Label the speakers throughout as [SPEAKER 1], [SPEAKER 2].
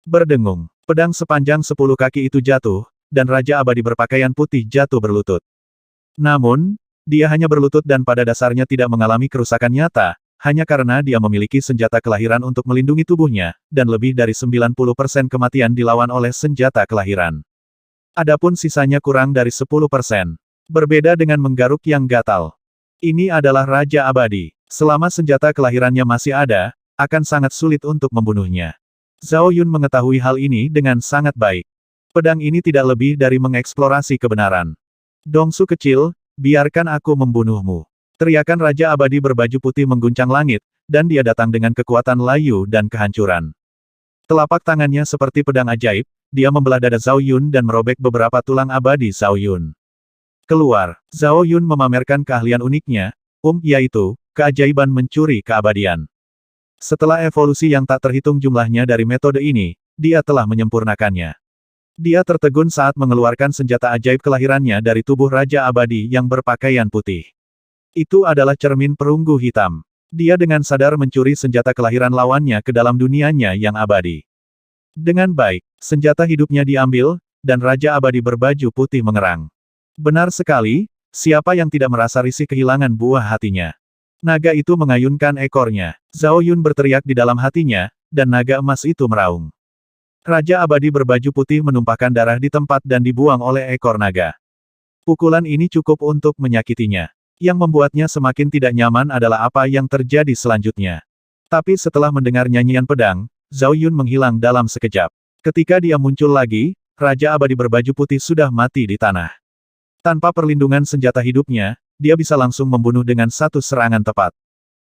[SPEAKER 1] Berdengung, pedang sepanjang 10 kaki itu jatuh, dan Raja Abadi berpakaian putih jatuh berlutut. Namun, dia hanya berlutut dan pada dasarnya tidak mengalami kerusakan nyata, hanya karena dia memiliki senjata kelahiran untuk melindungi tubuhnya, dan lebih dari 90% kematian dilawan oleh senjata kelahiran. Adapun sisanya kurang dari 10%. Berbeda dengan menggaruk yang gatal. Ini adalah Raja Abadi. Selama senjata kelahirannya masih ada, akan sangat sulit untuk membunuhnya. Zhao Yun mengetahui hal ini dengan sangat baik. Pedang ini tidak lebih dari mengeksplorasi kebenaran. Dongsu kecil, biarkan aku membunuhmu. Teriakan Raja Abadi berbaju putih mengguncang langit, dan dia datang dengan kekuatan layu dan kehancuran. Telapak tangannya seperti pedang ajaib, dia membelah dada Zhao Yun dan merobek beberapa tulang abadi Zhao Yun. Keluar, Zhao Yun memamerkan keahlian uniknya, yaitu, keajaiban mencuri keabadian. Setelah evolusi yang tak terhitung jumlahnya dari metode ini, dia telah menyempurnakannya. Dia tertegun saat mengeluarkan senjata ajaib kelahirannya dari tubuh Raja Abadi yang berpakaian putih. Itu adalah cermin perunggu hitam. Dia dengan sadar mencuri senjata kelahiran lawannya ke dalam dunianya yang abadi. Dengan baik, senjata hidupnya diambil, dan Raja Abadi berbaju putih mengerang. Benar sekali, siapa yang tidak merasa risih kehilangan buah hatinya. Naga itu mengayunkan ekornya. Zhao Yun berteriak di dalam hatinya, dan naga emas itu meraung. Raja Abadi berbaju putih menumpahkan darah di tempat dan dibuang oleh ekor naga. Pukulan ini cukup untuk menyakitinya. Yang membuatnya semakin tidak nyaman adalah apa yang terjadi selanjutnya. Tapi setelah mendengar nyanyian pedang, Zhao Yun menghilang dalam sekejap. Ketika dia muncul lagi, Raja Abadi berbaju putih sudah mati di tanah. Tanpa perlindungan senjata hidupnya, dia bisa langsung membunuh dengan satu serangan tepat.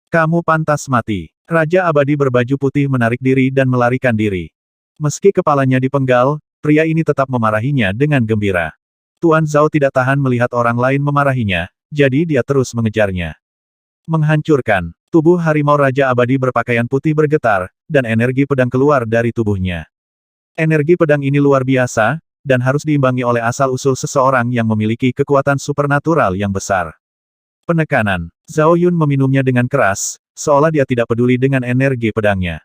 [SPEAKER 1] Kamu pantas mati. Raja Abadi berbaju putih menarik diri dan melarikan diri. Meski kepalanya dipenggal, pria ini tetap memarahinya dengan gembira. Tuan Zhao tidak tahan melihat orang lain memarahinya, jadi dia terus mengejarnya. Menghancurkan. Tubuh harimau Raja Abadi berpakaian putih bergetar, dan energi pedang keluar dari tubuhnya. Energi pedang ini luar biasa, dan harus diimbangi oleh asal-usul seseorang yang memiliki kekuatan supernatural yang besar. Penekanan. Zhao Yun meminumnya dengan keras, seolah dia tidak peduli dengan energi pedangnya.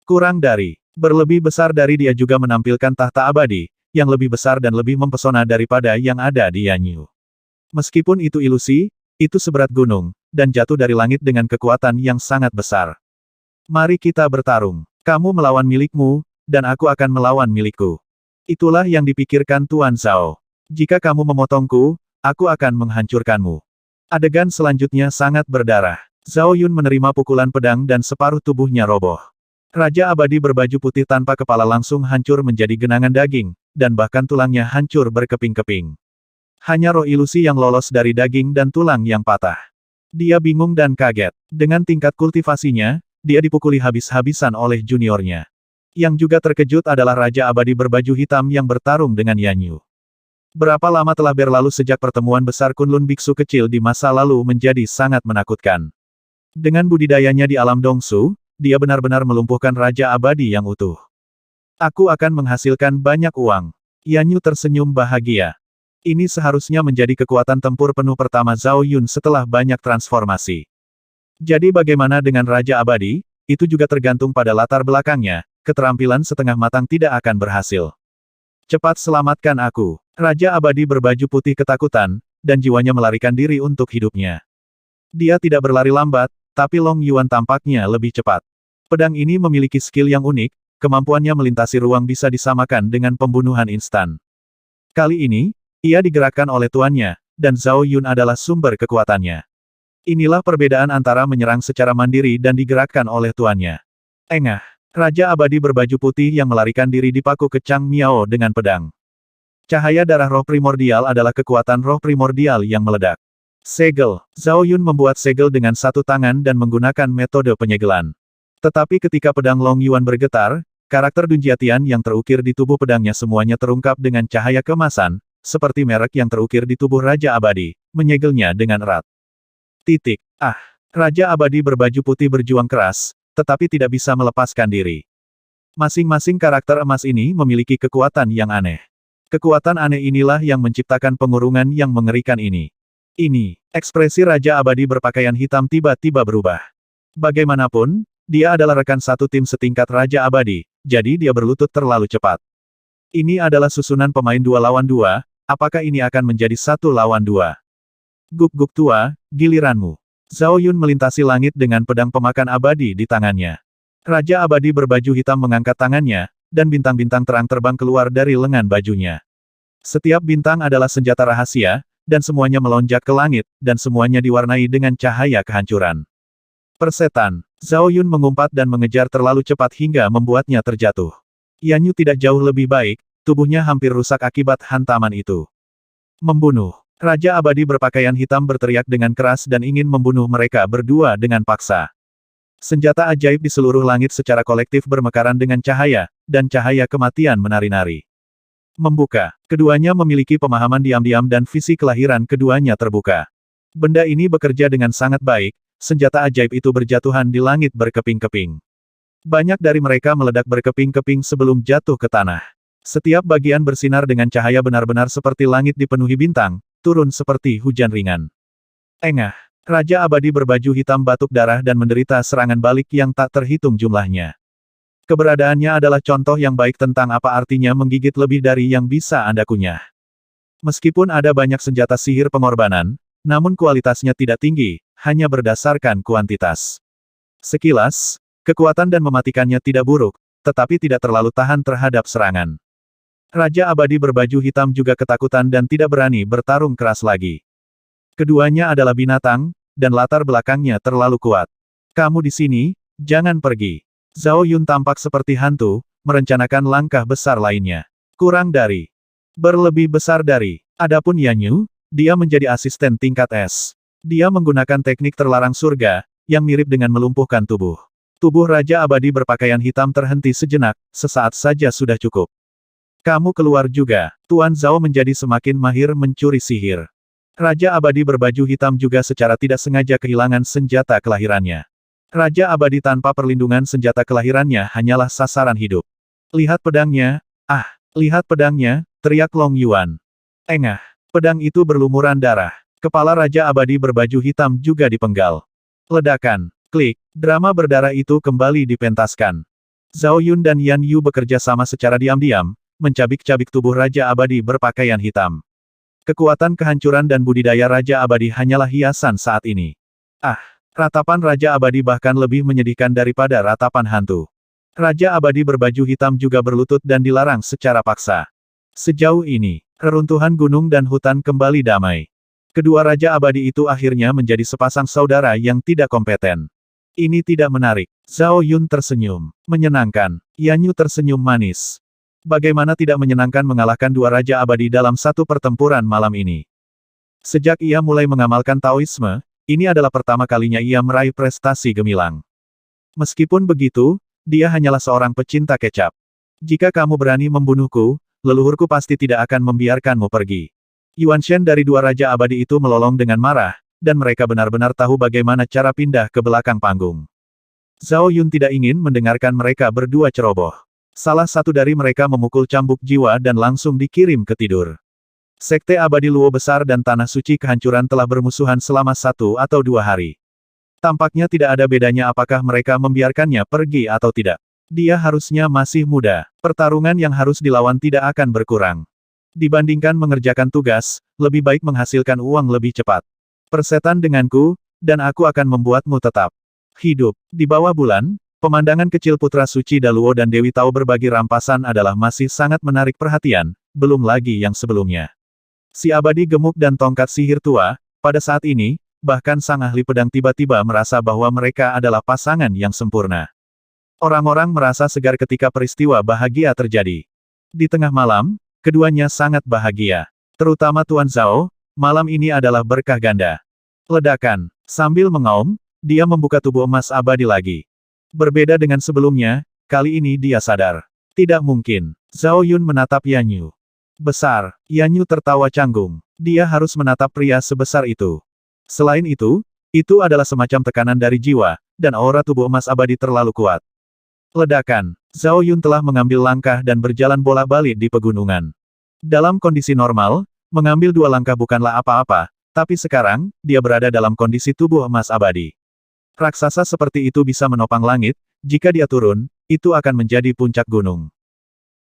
[SPEAKER 1] Kurang dari. Berlebih besar dari dia juga menampilkan tahta abadi, yang lebih besar dan lebih mempesona daripada yang ada di Yanyu. Meskipun itu ilusi, itu seberat gunung, dan jatuh dari langit dengan kekuatan yang sangat besar. Mari kita bertarung. Kamu melawan milikmu, dan aku akan melawan milikku. Itulah yang dipikirkan Tuan Zhao. Jika kamu memotongku, aku akan menghancurkanmu. Adegan selanjutnya sangat berdarah. Zhao Yun menerima pukulan pedang dan separuh tubuhnya roboh. Raja Abadi berbaju putih tanpa kepala langsung hancur menjadi genangan daging, dan bahkan tulangnya hancur berkeping-keping. Hanya roh ilusi yang lolos dari daging dan tulang yang patah. Dia bingung dan kaget. Dengan tingkat kultivasinya, dia dipukuli habis-habisan oleh juniornya. Yang juga terkejut adalah Raja Abadi berbaju hitam yang bertarung dengan Yanyu. Berapa lama telah berlalu sejak pertemuan besar Kunlun Biksu kecil di masa lalu menjadi sangat menakutkan. Dengan budidayanya di alam Dongsu, dia benar-benar melumpuhkan Raja Abadi yang utuh. Aku akan menghasilkan banyak uang. Yanyu tersenyum bahagia. Ini seharusnya menjadi kekuatan tempur penuh pertama Zhao Yun setelah banyak transformasi. Jadi bagaimana dengan Raja Abadi? Itu juga tergantung pada latar belakangnya, keterampilan setengah matang tidak akan berhasil. Cepat selamatkan aku. Raja Abadi berbaju putih ketakutan, dan jiwanya melarikan diri untuk hidupnya. Dia tidak berlari lambat, tapi Long Yuan tampaknya lebih cepat. Pedang ini memiliki skill yang unik, kemampuannya melintasi ruang bisa disamakan dengan pembunuhan instan. Kali ini, ia digerakkan oleh tuannya, dan Zhao Yun adalah sumber kekuatannya. Inilah perbedaan antara menyerang secara mandiri dan digerakkan oleh tuannya. Engah. Raja Abadi berbaju putih yang melarikan diri dipaku ke Chang Miao dengan pedang. Cahaya darah roh primordial adalah kekuatan roh primordial yang meledak. Segel. Zhao Yun membuat segel dengan satu tangan dan menggunakan metode penyegelan. Tetapi ketika pedang Long Yuan bergetar, karakter Dunjiatian yang terukir di tubuh pedangnya semuanya terungkap dengan cahaya keemasan, seperti merek yang terukir di tubuh Raja Abadi, menyegelnya dengan erat. Titik. Raja Abadi berbaju putih berjuang keras, tetapi tidak bisa melepaskan diri. Masing-masing karakter emas ini memiliki kekuatan yang aneh. Kekuatan aneh inilah yang menciptakan pengurungan yang mengerikan ini. Ekspresi Raja Abadi berpakaian hitam tiba-tiba berubah. Bagaimanapun, dia adalah rekan satu tim setingkat Raja Abadi, jadi dia berlutut terlalu cepat. Ini adalah susunan pemain 2 lawan 2, apakah ini akan menjadi 1 lawan 2? Guk-guk tua, giliranmu. Zhao Yun melintasi langit dengan pedang pemakan abadi di tangannya. Raja abadi berbaju hitam mengangkat tangannya, dan bintang-bintang terang terbang keluar dari lengan bajunya. Setiap bintang adalah senjata rahasia, dan semuanya melonjak ke langit, dan semuanya diwarnai dengan cahaya kehancuran. Persetan, Zhao Yun mengumpat dan mengejar terlalu cepat hingga membuatnya terjatuh. Yan Yu tidak jauh lebih baik, tubuhnya hampir rusak akibat hantaman itu. Membunuh. Raja abadi berpakaian hitam berteriak dengan keras dan ingin membunuh mereka berdua dengan paksa. Senjata ajaib di seluruh langit secara kolektif bermekaran dengan cahaya, dan cahaya kematian menari-nari. Membuka. Keduanya memiliki pemahaman diam-diam dan visi kelahiran keduanya terbuka. Benda ini bekerja dengan sangat baik, senjata ajaib itu berjatuhan di langit berkeping-keping. Banyak dari mereka meledak berkeping-keping sebelum jatuh ke tanah. Setiap bagian bersinar dengan cahaya benar-benar seperti langit dipenuhi bintang, turun seperti hujan ringan. Engah. Raja abadi berbaju hitam batuk darah dan menderita serangan balik yang tak terhitung jumlahnya. Keberadaannya adalah contoh yang baik tentang apa artinya menggigit lebih dari yang bisa Anda kunyah. Meskipun ada banyak senjata sihir pengorbanan, namun kualitasnya tidak tinggi, hanya berdasarkan kuantitas. Sekilas, kekuatan dan mematikannya tidak buruk, tetapi tidak terlalu tahan terhadap serangan. Raja abadi berbaju hitam juga ketakutan dan tidak berani bertarung keras lagi. Keduanya adalah binatang, dan latar belakangnya terlalu kuat. Kamu di sini, jangan pergi. Zhao Yun tampak seperti hantu, merencanakan langkah besar lainnya. Kurang dari. Berlebih besar dari. Adapun Yan Yu, dia menjadi asisten tingkat S. Dia menggunakan teknik terlarang surga, yang mirip dengan melumpuhkan tubuh. Tubuh Raja abadi berpakaian hitam terhenti sejenak, sesaat saja sudah cukup. Kamu keluar juga. Tuan Zhao menjadi semakin mahir mencuri sihir. Raja abadi berbaju hitam juga secara tidak sengaja kehilangan senjata kelahirannya. Raja abadi tanpa perlindungan senjata kelahirannya hanyalah sasaran hidup. Lihat pedangnya, lihat pedangnya, teriak Long Yuan. Engah, pedang itu berlumuran darah. Kepala Raja abadi berbaju hitam juga dipenggal. Ledakan, klik, drama berdarah itu kembali dipentaskan. Zhao Yun dan Yan Yu bekerja sama secara diam-diam, mencabik-cabik tubuh Raja abadi berpakaian hitam. Kekuatan kehancuran dan budidaya Raja abadi hanyalah hiasan saat ini. Ratapan Raja abadi bahkan lebih menyedihkan daripada ratapan hantu. Raja abadi berbaju hitam juga berlutut dan dilarang secara paksa. Sejauh ini, reruntuhan gunung dan hutan kembali damai. Kedua Raja abadi itu akhirnya menjadi sepasang saudara yang tidak kompeten. Ini tidak menarik. Zhao Yun tersenyum. Menyenangkan. Yan Yu tersenyum manis. Bagaimana tidak menyenangkan mengalahkan dua Raja abadi dalam satu pertempuran malam ini. Sejak ia mulai mengamalkan Taoisme, ini adalah pertama kalinya ia meraih prestasi gemilang. Meskipun begitu, dia hanyalah seorang pecinta kecap. Jika kamu berani membunuhku, leluhurku pasti tidak akan membiarkanmu pergi. Yuan Shen dari dua Raja abadi itu melolong dengan marah, dan mereka benar-benar tahu bagaimana cara pindah ke belakang panggung. Zhao Yun tidak ingin mendengarkan mereka berdua ceroboh. Salah satu dari mereka memukul cambuk jiwa dan langsung dikirim ke tidur. Sekte abadi Luo besar dan tanah suci kehancuran telah bermusuhan selama 1 atau 2 hari. Tampaknya tidak ada bedanya apakah mereka membiarkannya pergi atau tidak. Dia harusnya masih muda. Pertarungan yang harus dilawan tidak akan berkurang. Dibandingkan mengerjakan tugas, lebih baik menghasilkan uang lebih cepat. Persetan denganku, dan aku akan membuatmu tetap hidup. Di bawah bulan, pemandangan kecil putra suci Daluo dan Dewi Tao berbagi rampasan adalah masih sangat menarik perhatian, belum lagi yang sebelumnya. Si abadi gemuk dan tongkat sihir tua, pada saat ini, bahkan sang ahli pedang tiba-tiba merasa bahwa mereka adalah pasangan yang sempurna. Orang-orang merasa segar ketika peristiwa bahagia terjadi. Di tengah malam, keduanya sangat bahagia. Terutama Tuan Zhao, malam ini adalah berkah ganda. Ledakan. Sambil mengaum, dia membuka tubuh emas abadi lagi. Berbeda dengan sebelumnya, kali ini dia sadar. Tidak mungkin. Zhao Yun menatap Yan Yu. Besar. Yan Yu tertawa canggung. Dia harus menatap pria sebesar itu. Selain itu adalah semacam tekanan dari jiwa, dan aura tubuh emas abadi terlalu kuat. Ledakan. Zhao Yun telah mengambil langkah dan berjalan bolak-balik di pegunungan. Dalam kondisi normal, mengambil 2 langkah bukanlah apa-apa, tapi sekarang, dia berada dalam kondisi tubuh emas abadi. Raksasa seperti itu bisa menopang langit, jika dia turun, itu akan menjadi puncak gunung.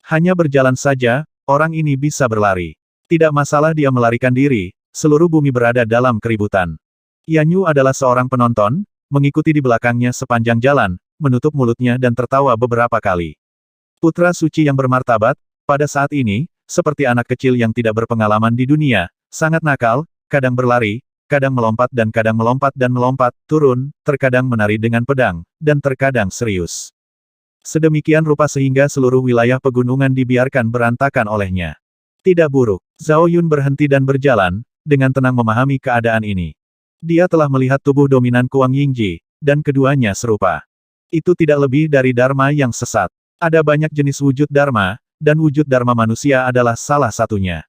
[SPEAKER 1] Hanya berjalan saja, orang ini bisa berlari. Tidak masalah dia melarikan diri, seluruh bumi berada dalam keributan. Yanyu adalah seorang penonton, mengikuti di belakangnya sepanjang jalan, menutup mulutnya dan tertawa beberapa kali. Putra suci yang bermartabat, pada saat ini, seperti anak kecil yang tidak berpengalaman di dunia, sangat nakal, kadang berlari, kadang melompat dan melompat, turun, terkadang menari dengan pedang, dan terkadang serius. Sedemikian rupa sehingga seluruh wilayah pegunungan dibiarkan berantakan olehnya. Tidak buruk, Zhao Yun berhenti dan berjalan, dengan tenang memahami keadaan ini. Dia telah melihat tubuh dominan Kuang Yingji, dan keduanya serupa. Itu tidak lebih dari Dharma yang sesat. Ada banyak jenis wujud Dharma, dan wujud Dharma manusia adalah salah satunya.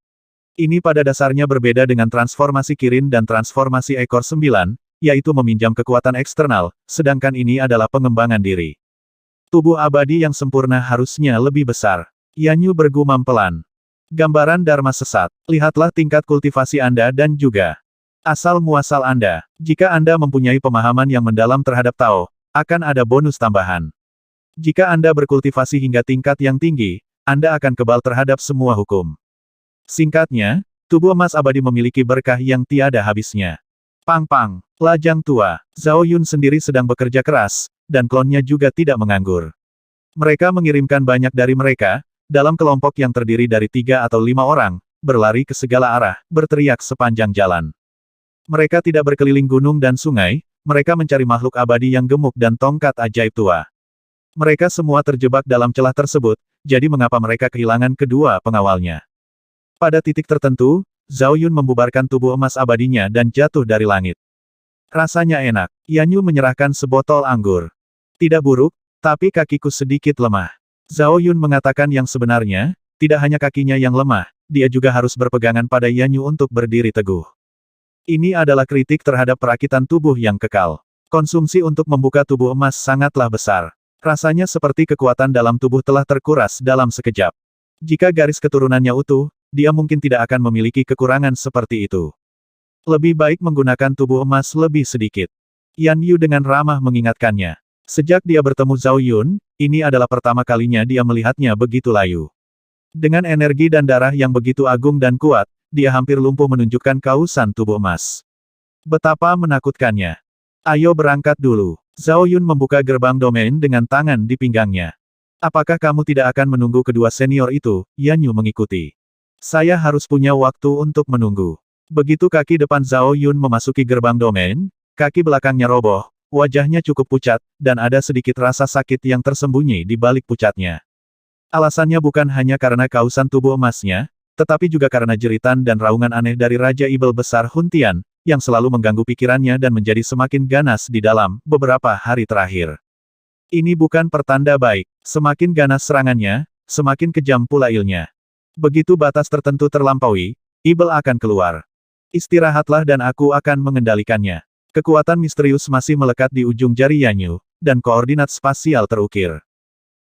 [SPEAKER 1] Ini pada dasarnya berbeda dengan transformasi Kirin dan transformasi ekor 9, yaitu meminjam kekuatan eksternal, sedangkan ini adalah pengembangan diri. Tubuh abadi yang sempurna harusnya lebih besar. Yanyu bergumam pelan. Gambaran Dharma sesat. Lihatlah tingkat kultivasi Anda dan juga asal-muasal Anda. Jika Anda mempunyai pemahaman yang mendalam terhadap Tao, akan ada bonus tambahan. Jika Anda berkultivasi hingga tingkat yang tinggi, Anda akan kebal terhadap semua hukum. Singkatnya, tubuh emas abadi memiliki berkah yang tiada habisnya. Pang-pang, lajang tua, Zhao Yun sendiri sedang bekerja keras, dan klonnya juga tidak menganggur. Mereka mengirimkan banyak dari mereka, dalam kelompok yang terdiri dari 3 atau 5 orang, berlari ke segala arah, berteriak sepanjang jalan. Mereka tidak berkeliling gunung dan sungai, mereka mencari makhluk abadi yang gemuk dan tongkat ajaib tua. Mereka semua terjebak dalam celah tersebut, jadi mengapa mereka kehilangan kedua pengawalnya? Pada titik tertentu, Zhao Yun membubarkan tubuh emas abadinya dan jatuh dari langit. Rasanya enak. Yanyu menyerahkan sebotol anggur. Tidak buruk, tapi kakiku sedikit lemah. Zhao Yun mengatakan yang sebenarnya, tidak hanya kakinya yang lemah, dia juga harus berpegangan pada Yanyu untuk berdiri teguh. Ini adalah kritik terhadap perakitan tubuh yang kekal. Konsumsi untuk membuka tubuh emas sangatlah besar. Rasanya seperti kekuatan dalam tubuh telah terkuras dalam sekejap. Jika garis keturunannya utuh, dia mungkin tidak akan memiliki kekurangan seperti itu. Lebih baik menggunakan tubuh emas lebih sedikit. Yan Yu dengan ramah mengingatkannya. Sejak dia bertemu Zhao Yun, ini adalah pertama kalinya dia melihatnya begitu layu. Dengan energi dan darah yang begitu agung dan kuat, dia hampir lumpuh menunjukkan kausan tubuh emas. Betapa menakutkannya. Ayo berangkat dulu. Zhao Yun membuka gerbang domain dengan tangan di pinggangnya. Apakah kamu tidak akan menunggu kedua senior itu? Yan Yu mengikuti. Saya harus punya waktu untuk menunggu. Begitu kaki depan Zhao Yun memasuki gerbang domain, kaki belakangnya roboh, wajahnya cukup pucat, dan ada sedikit rasa sakit yang tersembunyi di balik pucatnya. Alasannya bukan hanya karena kausan tubuh emasnya, tetapi juga karena jeritan dan raungan aneh dari Raja Ibel Besar Huntian, yang selalu mengganggu pikirannya dan menjadi semakin ganas di dalam beberapa hari terakhir. Ini bukan pertanda baik. Semakin ganas serangannya, semakin kejam pula ilnya. Begitu batas tertentu terlampaui, Ibel akan keluar. Istirahatlah dan aku akan mengendalikannya. Kekuatan misterius masih melekat di ujung jari Yanyu, dan koordinat spasial terukir.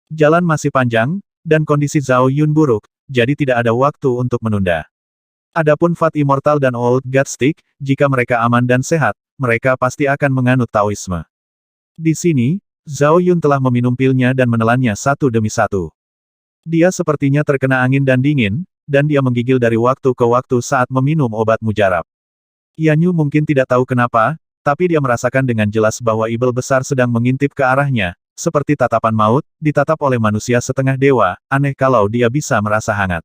[SPEAKER 1] Jalan masih panjang, dan kondisi Zhao Yun buruk, jadi tidak ada waktu untuk menunda. Adapun Fat Immortal dan Old God Stick, jika mereka aman dan sehat, mereka pasti akan menganut Taoisme. Di sini, Zhao Yun telah meminum pilnya dan menelannya satu demi satu. Dia sepertinya terkena angin dan dingin, dan dia menggigil dari waktu ke waktu saat meminum obat mujarab. Yanyu mungkin tidak tahu kenapa, tapi dia merasakan dengan jelas bahwa Ibel besar sedang mengintip ke arahnya, seperti tatapan maut, ditatap oleh manusia setengah dewa, aneh kalau dia bisa merasa hangat.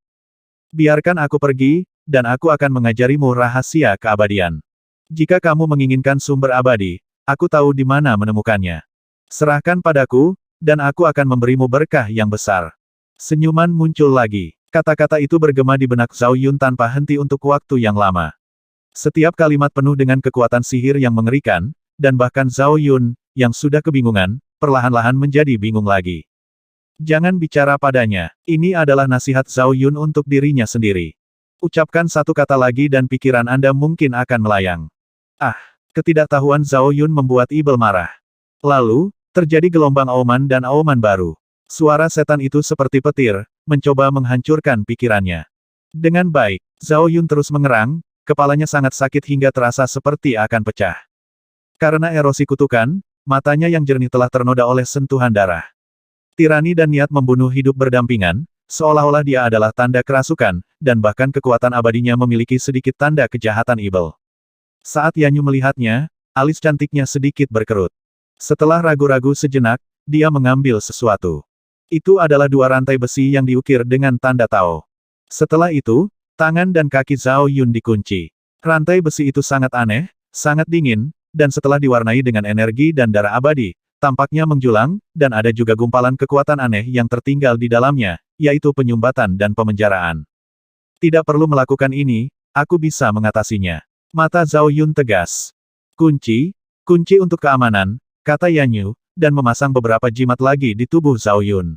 [SPEAKER 1] Biarkan aku pergi, dan aku akan mengajarimu rahasia keabadian. Jika kamu menginginkan sumber abadi, aku tahu di mana menemukannya. Serahkan padaku, dan aku akan memberimu berkah yang besar. Senyuman muncul lagi. Kata-kata itu bergema di benak Zhao Yun tanpa henti untuk waktu yang lama. Setiap kalimat penuh dengan kekuatan sihir yang mengerikan, dan bahkan Zhao Yun, yang sudah kebingungan, perlahan-lahan menjadi bingung lagi. Jangan bicara padanya. Ini adalah nasihat Zhao Yun untuk dirinya sendiri. Ucapkan satu kata lagi dan pikiran Anda mungkin akan melayang. Ah, ketidaktahuan Zhao Yun membuat Ibel marah. Lalu, terjadi gelombang auman dan auman baru. Suara setan itu seperti petir, mencoba menghancurkan pikirannya. Dengan baik, Zhao Yun terus mengerang, kepalanya sangat sakit hingga terasa seperti akan pecah. Karena erosi kutukan, matanya yang jernih telah ternoda oleh sentuhan darah. Tirani dan niat membunuh hidup berdampingan, seolah-olah dia adalah tanda kerasukan, dan bahkan kekuatan abadinya memiliki sedikit tanda kejahatan evil. Saat Yanyu melihatnya, alis cantiknya sedikit berkerut. Setelah ragu-ragu sejenak, dia mengambil sesuatu. Itu adalah dua rantai besi yang diukir dengan tanda Tao. Setelah itu, tangan dan kaki Zhao Yun dikunci. Rantai besi itu sangat aneh, sangat dingin, dan setelah diwarnai dengan energi dan darah abadi, tampaknya menjulang, dan ada juga gumpalan kekuatan aneh yang tertinggal di dalamnya, yaitu penyumbatan dan pemenjaraan. Tidak perlu melakukan ini, aku bisa mengatasinya. Mata Zhao Yun tegas. Kunci untuk keamanan, kata Yanyu, dan memasang beberapa jimat lagi di tubuh Zhao Yun.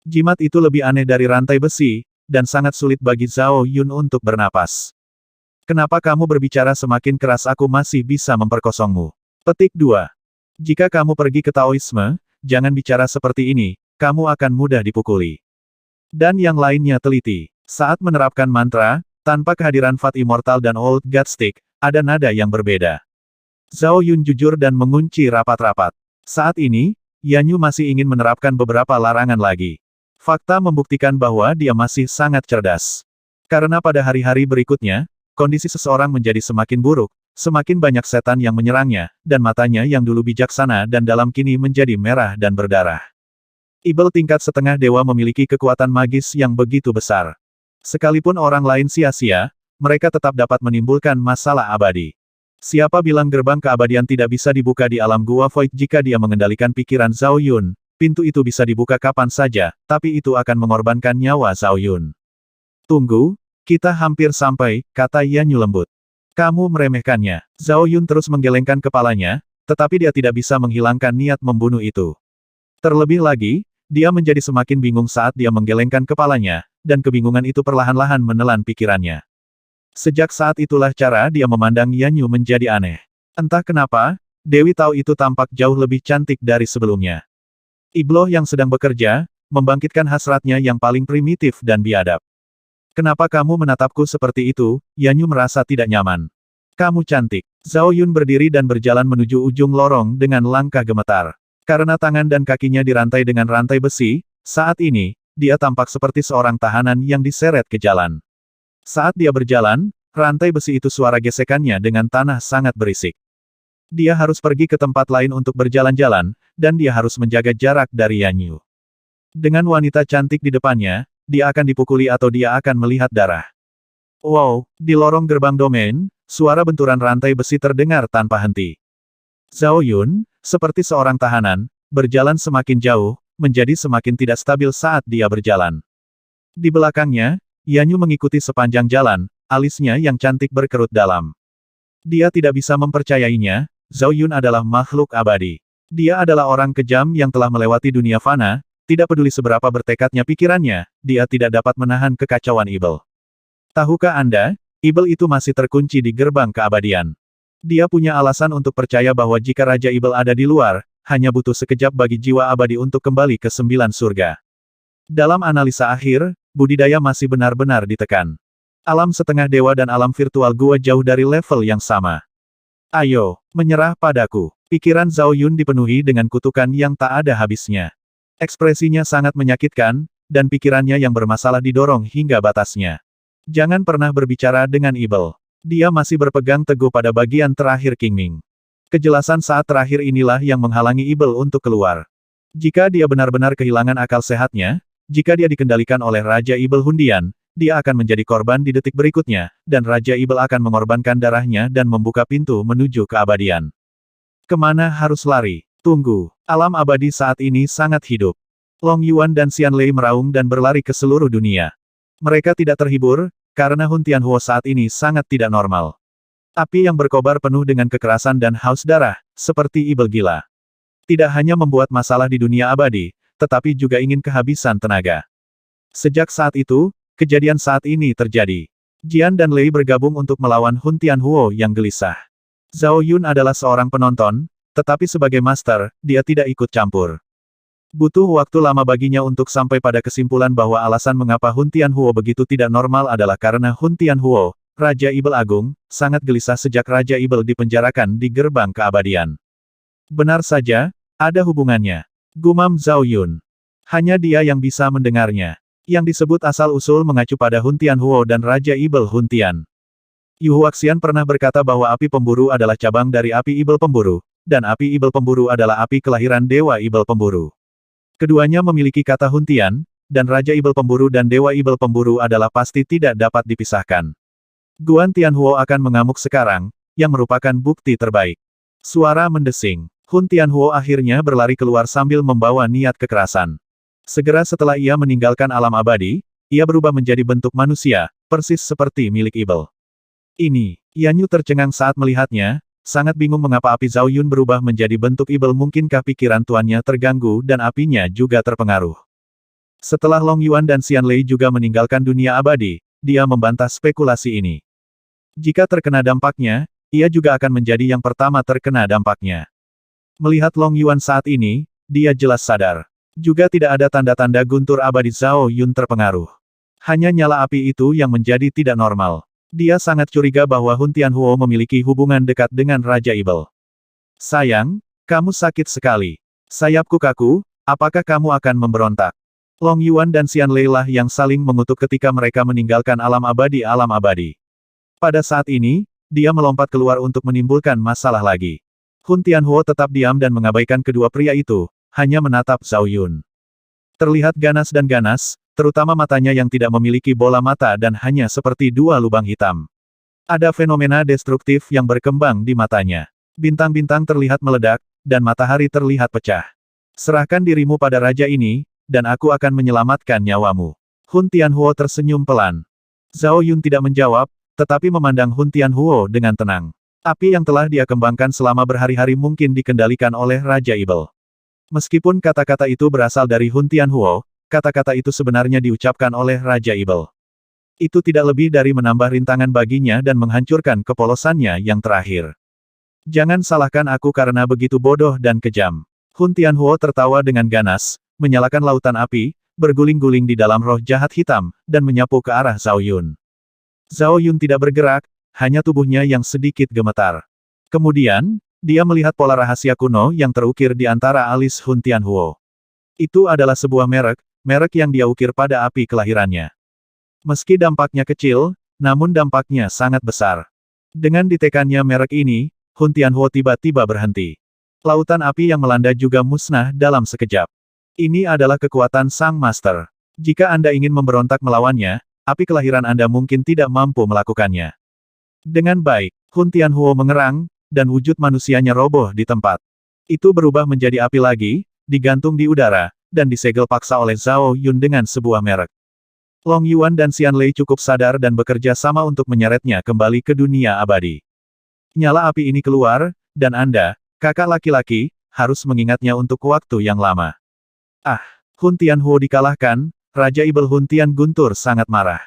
[SPEAKER 1] Jimat itu lebih aneh dari rantai besi, dan sangat sulit bagi Zhao Yun untuk bernapas. Kenapa kamu berbicara semakin keras, aku masih bisa memperkosongmu. Petik 2. Jika kamu pergi ke Taoisme, jangan bicara seperti ini, kamu akan mudah dipukuli. Dan yang lainnya teliti. Saat menerapkan mantra, tanpa kehadiran Fat Immortal dan Old God Stick, ada nada yang berbeda. Zhao Yun jujur dan mengunci rapat-rapat. Saat ini, Yanyu masih ingin menerapkan beberapa larangan lagi. Fakta membuktikan bahwa dia masih sangat cerdas. Karena pada hari-hari berikutnya, kondisi seseorang menjadi semakin buruk, semakin banyak setan yang menyerangnya, dan matanya yang dulu bijaksana dan dalam kini menjadi merah dan berdarah. Ibel tingkat setengah dewa memiliki kekuatan magis yang begitu besar. Sekalipun orang lain sia-sia, mereka tetap dapat menimbulkan masalah abadi. Siapa bilang gerbang keabadian tidak bisa dibuka di alam Gua Void jika dia mengendalikan pikiran Zhao Yun? Pintu itu bisa dibuka kapan saja, tapi itu akan mengorbankan nyawa Zhao Yun. Tunggu, kita hampir sampai, kata Yanyu lembut. Kamu meremehkannya. Zhao Yun terus menggelengkan kepalanya, tetapi dia tidak bisa menghilangkan niat membunuh itu. Terlebih lagi, dia menjadi semakin bingung saat dia menggelengkan kepalanya, dan kebingungan itu perlahan-lahan menelan pikirannya. Sejak saat itulah cara dia memandang Yanyu menjadi aneh. Entah kenapa, Dewi Tao itu tampak jauh lebih cantik dari sebelumnya. Ibloh yang sedang bekerja, membangkitkan hasratnya yang paling primitif dan biadab. Kenapa kamu menatapku seperti itu? Yanyu merasa tidak nyaman. Kamu cantik. Zhao Yun berdiri dan berjalan menuju ujung lorong dengan langkah gemetar. Karena tangan dan kakinya dirantai dengan rantai besi, saat ini, dia tampak seperti seorang tahanan yang diseret ke jalan. Saat dia berjalan, rantai besi itu suara gesekannya dengan tanah sangat berisik. Dia harus pergi ke tempat lain untuk berjalan-jalan, dan dia harus menjaga jarak dari Yanyu. Dengan wanita cantik di depannya, dia akan dipukuli atau dia akan melihat darah. Wow, di lorong gerbang domain, suara benturan rantai besi terdengar tanpa henti. Zhao Yun, seperti seorang tahanan, berjalan semakin jauh, menjadi semakin tidak stabil saat dia berjalan. Di belakangnya, Yanyu mengikuti sepanjang jalan, alisnya yang cantik berkerut dalam. Dia tidak bisa mempercayainya, Zhao Yun adalah makhluk abadi. Dia adalah orang kejam yang telah melewati dunia fana. Tidak peduli seberapa bertekadnya pikirannya, dia tidak dapat menahan kekacauan Ibel. Tahukah Anda, Ibel itu masih terkunci di gerbang keabadian. Dia punya alasan untuk percaya bahwa jika Raja Ibel ada di luar, hanya butuh sekejap bagi jiwa abadi untuk kembali ke 9 surga. Dalam analisa akhir, budidaya masih benar-benar ditekan. Alam setengah dewa dan alam virtual gua jauh dari level yang sama. Ayo, menyerah padaku. Pikiran Zhao Yun dipenuhi dengan kutukan yang tak ada habisnya. Ekspresinya sangat menyakitkan, dan pikirannya yang bermasalah didorong hingga batasnya. Jangan pernah berbicara dengan Ibel. Dia masih berpegang teguh pada bagian terakhir Qingming. Kejelasan saat terakhir inilah yang menghalangi Ibel untuk keluar. Jika dia benar-benar kehilangan akal sehatnya, jika dia dikendalikan oleh Raja Ibel Hundian, dia akan menjadi korban di detik berikutnya, dan Raja Ibel akan mengorbankan darahnya dan membuka pintu menuju keabadian. Kemana harus lari? Tunggu. Alam abadi saat ini sangat hidup. Long Yuan dan Xian Lei meraung dan berlari ke seluruh dunia. Mereka tidak terhibur, karena Hun Tianhuo saat ini sangat tidak normal. Api yang berkobar penuh dengan kekerasan dan haus darah, seperti Ibel gila. Tidak hanya membuat masalah di dunia abadi, tetapi juga ingin kehabisan tenaga. Sejak saat itu, kejadian saat ini terjadi. Jian dan Lei bergabung untuk melawan Hun Tianhuo yang gelisah. Zhao Yun adalah seorang penonton, tetapi sebagai master, dia tidak ikut campur. Butuh waktu lama baginya untuk sampai pada kesimpulan bahwa alasan mengapa Hun Tianhuo begitu tidak normal adalah karena Hun Tianhuo, Raja Ibel Agung, sangat gelisah sejak Raja Ibel dipenjarakan di gerbang keabadian. Benar saja, ada hubungannya. Gumam Zhao Yun. Hanya dia yang bisa mendengarnya. Yang disebut asal-usul mengacu pada Hun Tianhuo dan Raja Ibel Hun Tian. Yu Huaxian pernah berkata bahwa api pemburu adalah cabang dari api Ibel pemburu, dan api Ibel pemburu adalah api kelahiran Dewa Ibel pemburu. Keduanya memiliki kata Hun Tian, dan Raja Ibel pemburu dan Dewa Ibel pemburu adalah pasti tidak dapat dipisahkan. Guan Tianhuo akan mengamuk sekarang, yang merupakan bukti terbaik. Suara mendesing. Hun Tianhuo akhirnya berlari keluar sambil membawa niat kekerasan. Segera setelah ia meninggalkan alam abadi, ia berubah menjadi bentuk manusia, persis seperti milik Ibel. Ini, Yanyu tercengang saat melihatnya, sangat bingung mengapa api Zhao Yun berubah menjadi bentuk Ibel. Mungkinkah pikiran tuannya terganggu dan apinya juga terpengaruh. Setelah Long Yuan dan Xian Lei juga meninggalkan dunia abadi, dia membantah spekulasi ini. Jika terkena dampaknya, ia juga akan menjadi yang pertama terkena dampaknya. Melihat Long Yuan saat ini, dia jelas sadar. Juga tidak ada tanda-tanda guntur abadi Zhao Yun terpengaruh. Hanya nyala api itu yang menjadi tidak normal. Dia sangat curiga bahwa Hun Tianhuo memiliki hubungan dekat dengan Raja Ibel. Sayang, kamu sakit sekali. Sayapku kaku, apakah kamu akan memberontak? Long Yuan dan Xian Lei lah yang saling mengutuk ketika mereka meninggalkan alam abadi. Pada saat ini, dia melompat keluar untuk menimbulkan masalah lagi. Hun Tianhuo tetap diam dan mengabaikan kedua pria itu, hanya menatap Zhao Yun. Terlihat ganas, terutama matanya yang tidak memiliki bola mata dan hanya seperti dua lubang hitam. Ada fenomena destruktif yang berkembang di matanya. Bintang-bintang terlihat meledak, dan matahari terlihat pecah. Serahkan dirimu pada raja ini, dan aku akan menyelamatkan nyawamu. Hun Tianhuo tersenyum pelan. Zhao Yun tidak menjawab, tetapi memandang Hun Tianhuo dengan tenang. Api yang telah dia kembangkan selama berhari-hari mungkin dikendalikan oleh Raja Ibel. Meskipun kata-kata itu berasal dari Hun Tianhuo, kata-kata itu sebenarnya diucapkan oleh Raja Ibel. Itu tidak lebih dari menambah rintangan baginya dan menghancurkan kepolosannya yang terakhir. Jangan salahkan aku karena begitu bodoh dan kejam. Hun Tianhuo tertawa dengan ganas, menyalakan lautan api, berguling-guling di dalam roh jahat hitam, dan menyapu ke arah Zhao Yun. Zhao Yun tidak bergerak, hanya tubuhnya yang sedikit gemetar. Kemudian, dia melihat pola rahasia kuno yang terukir di antara alis Hun Tianhuo. Itu adalah sebuah merek yang dia ukir pada api kelahirannya. Meski dampaknya kecil, namun dampaknya sangat besar. Dengan ditekannya merek ini, Hun Tianhuo tiba-tiba berhenti. Lautan api yang melanda juga musnah dalam sekejap. Ini adalah kekuatan Sang Master. Jika Anda ingin memberontak melawannya, api kelahiran Anda mungkin tidak mampu melakukannya. Dengan baik, Hun Tianhuo mengerang, dan wujud manusianya roboh di tempat. Itu berubah menjadi api lagi, digantung di udara, dan disegel paksa oleh Zhao Yun dengan sebuah merek. Long Yuan dan Xian Lei cukup sadar dan bekerja sama untuk menyeretnya kembali ke dunia abadi. Nyala api ini keluar, dan Anda, kakak laki-laki, harus mengingatnya untuk waktu yang lama. Ah, Hun Tianhuo dikalahkan, Raja Ibel Hun Tian guntur sangat marah.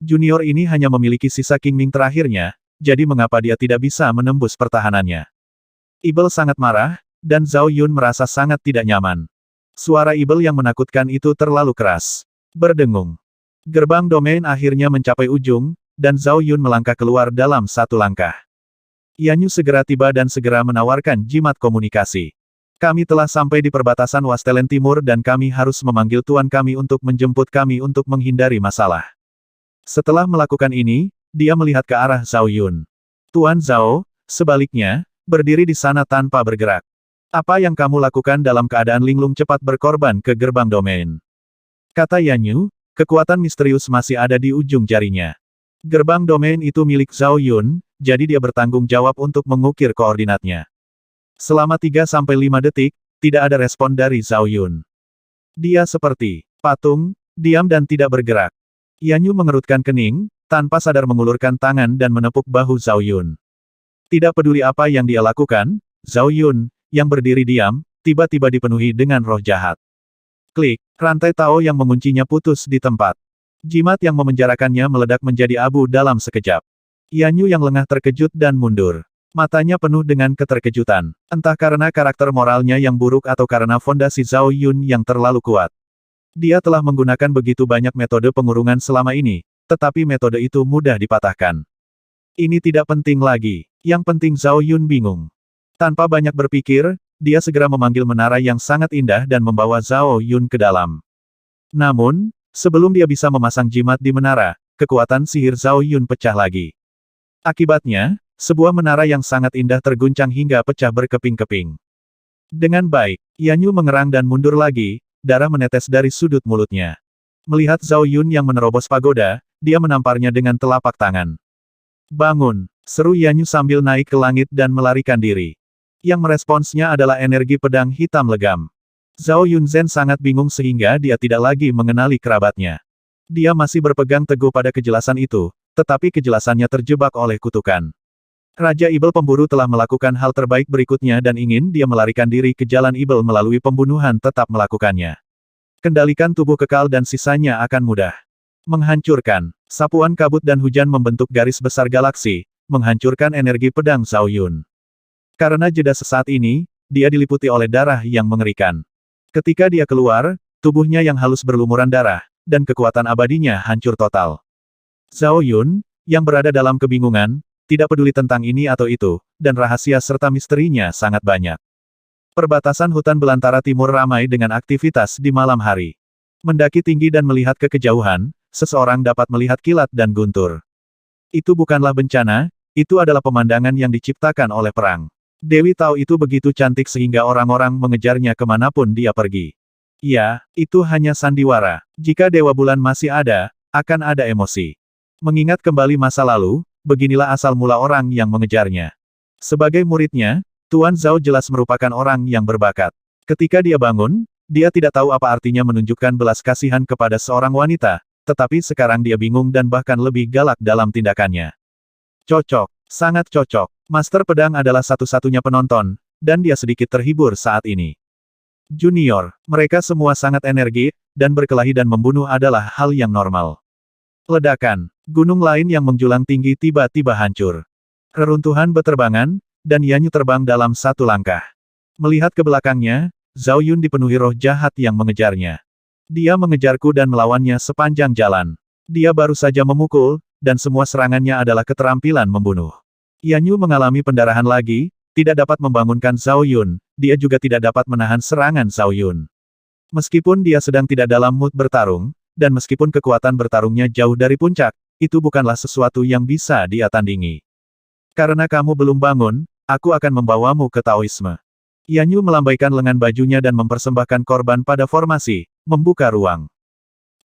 [SPEAKER 1] Junior ini hanya memiliki sisa Qingming terakhirnya, jadi mengapa dia tidak bisa menembus pertahanannya? Ibel sangat marah, dan Zhao Yun merasa sangat tidak nyaman. Suara Ibel yang menakutkan itu terlalu keras. Berdengung. Gerbang domain akhirnya mencapai ujung, dan Zhao Yun melangkah keluar dalam satu langkah. Yanyu segera tiba dan segera menawarkan jimat komunikasi. Kami telah sampai di perbatasan Wastelen Timur dan kami harus memanggil tuan kami untuk menjemput kami untuk menghindari masalah. Setelah melakukan ini, dia melihat ke arah Zhao Yun. Tuan Zhao, sebaliknya, berdiri di sana tanpa bergerak. Apa yang kamu lakukan dalam keadaan linglung cepat berkorban ke gerbang domain? Kata Yanyu, kekuatan misterius masih ada di ujung jarinya. Gerbang domain itu milik Zhao Yun, jadi dia bertanggung jawab untuk mengukir koordinatnya. Selama 3-5 detik, tidak ada respon dari Zhao Yun. Dia seperti patung, diam dan tidak bergerak. Yanyu mengerutkan kening, tanpa sadar mengulurkan tangan dan menepuk bahu Zhao Yun. Tidak peduli apa yang dia lakukan, Zhao Yun, yang berdiri diam, tiba-tiba dipenuhi dengan roh jahat. Klik, rantai Tao yang menguncinya putus di tempat. Jimat yang memenjarakannya meledak menjadi abu dalam sekejap. Yanyu yang lengah terkejut dan mundur. Matanya penuh dengan keterkejutan. Entah karena karakter moralnya yang buruk atau karena fondasi Zhao Yun yang terlalu kuat. Dia telah menggunakan begitu banyak metode pengurungan selama ini, tetapi metode itu mudah dipatahkan. Ini tidak penting lagi. Yang penting Zhao Yun bingung. Tanpa banyak berpikir, dia segera memanggil menara yang sangat indah dan membawa Zhao Yun ke dalam. Namun, sebelum dia bisa memasang jimat di menara, kekuatan sihir Zhao Yun pecah lagi. Akibatnya, sebuah menara yang sangat indah terguncang hingga pecah berkeping-keping. Dengan baik, Yanyu mengerang dan mundur lagi, darah menetes dari sudut mulutnya. Melihat Zhao Yun yang menerobos pagoda, dia menamparnya dengan telapak tangan. "Bangun!" seru Yanyu sambil naik ke langit dan melarikan diri. Yang meresponsnya adalah energi pedang hitam legam. Zhao Yunzhen sangat bingung sehingga dia tidak lagi mengenali kerabatnya. Dia masih berpegang teguh pada kejelasan itu, tetapi kejelasannya terjebak oleh kutukan. Raja Ibel Pemburu telah melakukan hal terbaik berikutnya dan ingin dia melarikan diri ke jalan Ibel melalui pembunuhan tetap melakukannya. Kendalikan tubuh kekal dan sisanya akan mudah. Menghancurkan. Sapuan kabut dan hujan membentuk garis besar galaksi, menghancurkan energi pedang Zhao Yun. Karena jeda sesaat ini, dia diliputi oleh darah yang mengerikan. Ketika dia keluar, tubuhnya yang halus berlumuran darah, dan kekuatan abadinya hancur total. Zhao Yun, yang berada dalam kebingungan, tidak peduli tentang ini atau itu, dan rahasia serta misterinya sangat banyak. Perbatasan hutan belantara timur ramai dengan aktivitas di malam hari. Mendaki tinggi dan melihat ke kejauhan, seseorang dapat melihat kilat dan guntur. Itu bukanlah bencana, itu adalah pemandangan yang diciptakan oleh perang. Dewi Tao itu begitu cantik sehingga orang-orang mengejarnya kemanapun dia pergi. Ya, itu hanya sandiwara. Jika Dewa Bulan masih ada, akan ada emosi. Mengingat kembali masa lalu, beginilah asal mula orang yang mengejarnya. Sebagai muridnya, Tuan Zhao jelas merupakan orang yang berbakat. Ketika dia bangun, dia tidak tahu apa artinya menunjukkan belas kasihan kepada seorang wanita, tetapi sekarang dia bingung dan bahkan lebih galak dalam tindakannya. Cocok, sangat cocok. Master Pedang adalah satu-satunya penonton, dan dia sedikit terhibur saat ini. Junior, mereka semua sangat energi, dan berkelahi dan membunuh adalah hal yang normal. Ledakan, gunung lain yang menjulang tinggi tiba-tiba hancur. Reruntuhan beterbangan, dan Yanyu terbang dalam satu langkah. Melihat ke belakangnya, Zhao Yun dipenuhi roh jahat yang mengejarnya. Dia mengejarku dan melawannya sepanjang jalan. Dia baru saja memukul, dan semua serangannya adalah keterampilan membunuh. Yanyu mengalami pendarahan lagi, tidak dapat membangunkan Zhao Yun, dia juga tidak dapat menahan serangan Zhao Yun. Meskipun dia sedang tidak dalam mood bertarung, dan meskipun kekuatan bertarungnya jauh dari puncak, itu bukanlah sesuatu yang bisa dia tandingi. Karena kamu belum bangun, aku akan membawamu ke Taoisme. Yanyu melambaikan lengan bajunya dan mempersembahkan korban pada formasi, membuka ruang.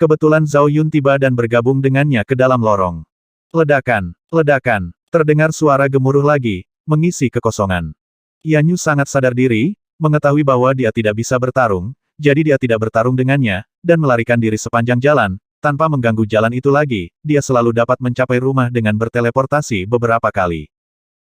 [SPEAKER 1] Kebetulan Zhao Yun tiba dan bergabung dengannya ke dalam lorong. Ledakan, ledakan. Terdengar suara gemuruh lagi, mengisi kekosongan. Yanyu sangat sadar diri, mengetahui bahwa dia tidak bisa bertarung, jadi dia tidak bertarung dengannya, dan melarikan diri sepanjang jalan, tanpa mengganggu jalan itu lagi, dia selalu dapat mencapai rumah dengan berteleportasi beberapa kali.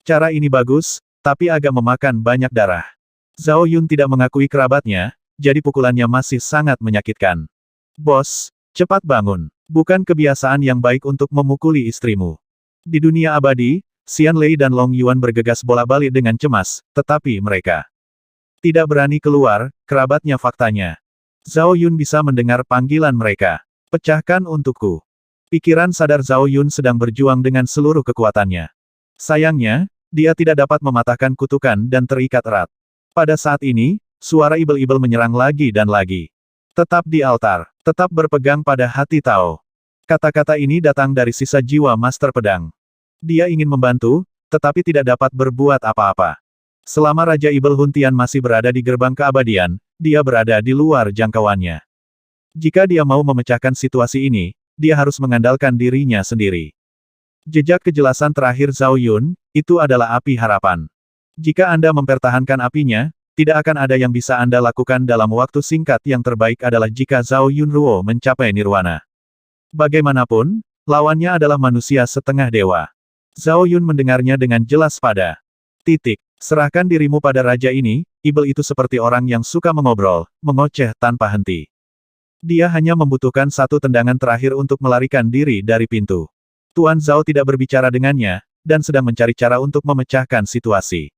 [SPEAKER 1] Cara ini bagus, tapi agak memakan banyak darah. Zhao Yun tidak mengakui kerabatnya, jadi pukulannya masih sangat menyakitkan. Bos, cepat bangun. Bukan kebiasaan yang baik untuk memukuli istrimu. Di dunia abadi, Xian Lei dan Long Yuan bergegas bolak-balik dengan cemas, tetapi mereka tidak berani keluar, kerabatnya faktanya. Zhao Yun bisa mendengar panggilan mereka. Pecahkan untukku. Pikiran sadar Zhao Yun sedang berjuang dengan seluruh kekuatannya. Sayangnya, dia tidak dapat mematahkan kutukan dan terikat erat. Pada saat ini, suara ibel-ibel menyerang lagi dan lagi. Tetap di altar, tetap berpegang pada hati Tao. Kata-kata ini datang dari sisa jiwa Master Pedang. Dia ingin membantu, tetapi tidak dapat berbuat apa-apa. Selama Raja Ibel Huntian masih berada di gerbang keabadian, dia berada di luar jangkauannya. Jika dia mau memecahkan situasi ini, dia harus mengandalkan dirinya sendiri. Jejak kejelasan terakhir Zhao Yun, itu adalah api harapan. Jika Anda mempertahankan apinya, tidak akan ada yang bisa Anda lakukan dalam waktu singkat. Yang terbaik adalah jika Zhao Yun Ruo mencapai nirwana. Bagaimanapun, lawannya adalah manusia setengah dewa. Zhao Yun mendengarnya dengan jelas pada titik. Serahkan dirimu pada raja ini, Ibel itu seperti orang yang suka mengobrol, mengoceh tanpa henti. Dia hanya membutuhkan satu tendangan terakhir untuk melarikan diri dari pintu. Tuan Zhao tidak berbicara dengannya, dan sedang mencari cara untuk memecahkan situasi.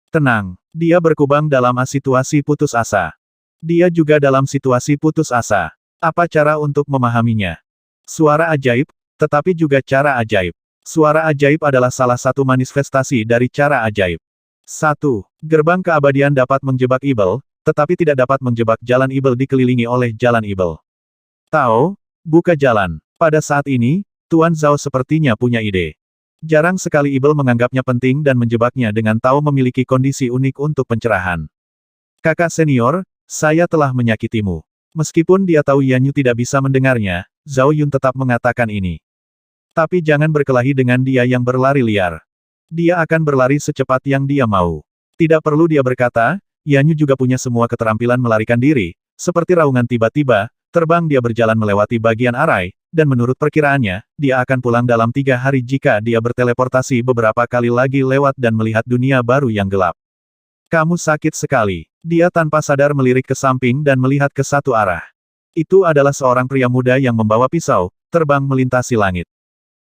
[SPEAKER 1] Tenang, dia berkubang dalam situasi putus asa. Dia juga dalam situasi putus asa. Apa cara untuk memahaminya? Suara ajaib, tetapi juga cara ajaib. Suara ajaib adalah salah satu manifestasi dari cara ajaib. 1. Gerbang keabadian dapat menjebak ibel, tetapi tidak dapat menjebak jalan ibel dikelilingi oleh jalan ibel. Tao, buka jalan. Pada saat ini, Tuan Zhao sepertinya punya ide. Jarang sekali ibel menganggapnya penting dan menjebaknya dengan Tao memiliki kondisi unik untuk pencerahan. Kakak senior, saya telah menyakitimu. Meskipun dia tahu Yanyu tidak bisa mendengarnya, Zhao Yun tetap mengatakan ini. Tapi jangan berkelahi dengan dia yang berlari liar. Dia akan berlari secepat yang dia mau. Tidak perlu dia berkata, Yanyu juga punya semua keterampilan melarikan diri, seperti raungan tiba-tiba, terbang dia berjalan melewati bagian arai, dan menurut perkiraannya, dia akan pulang dalam 3 hari jika dia berteleportasi beberapa kali lagi lewat dan melihat dunia baru yang gelap. Kamu sakit sekali. Dia tanpa sadar melirik ke samping dan melihat ke satu arah. Itu adalah seorang pria muda yang membawa pisau, terbang melintasi langit.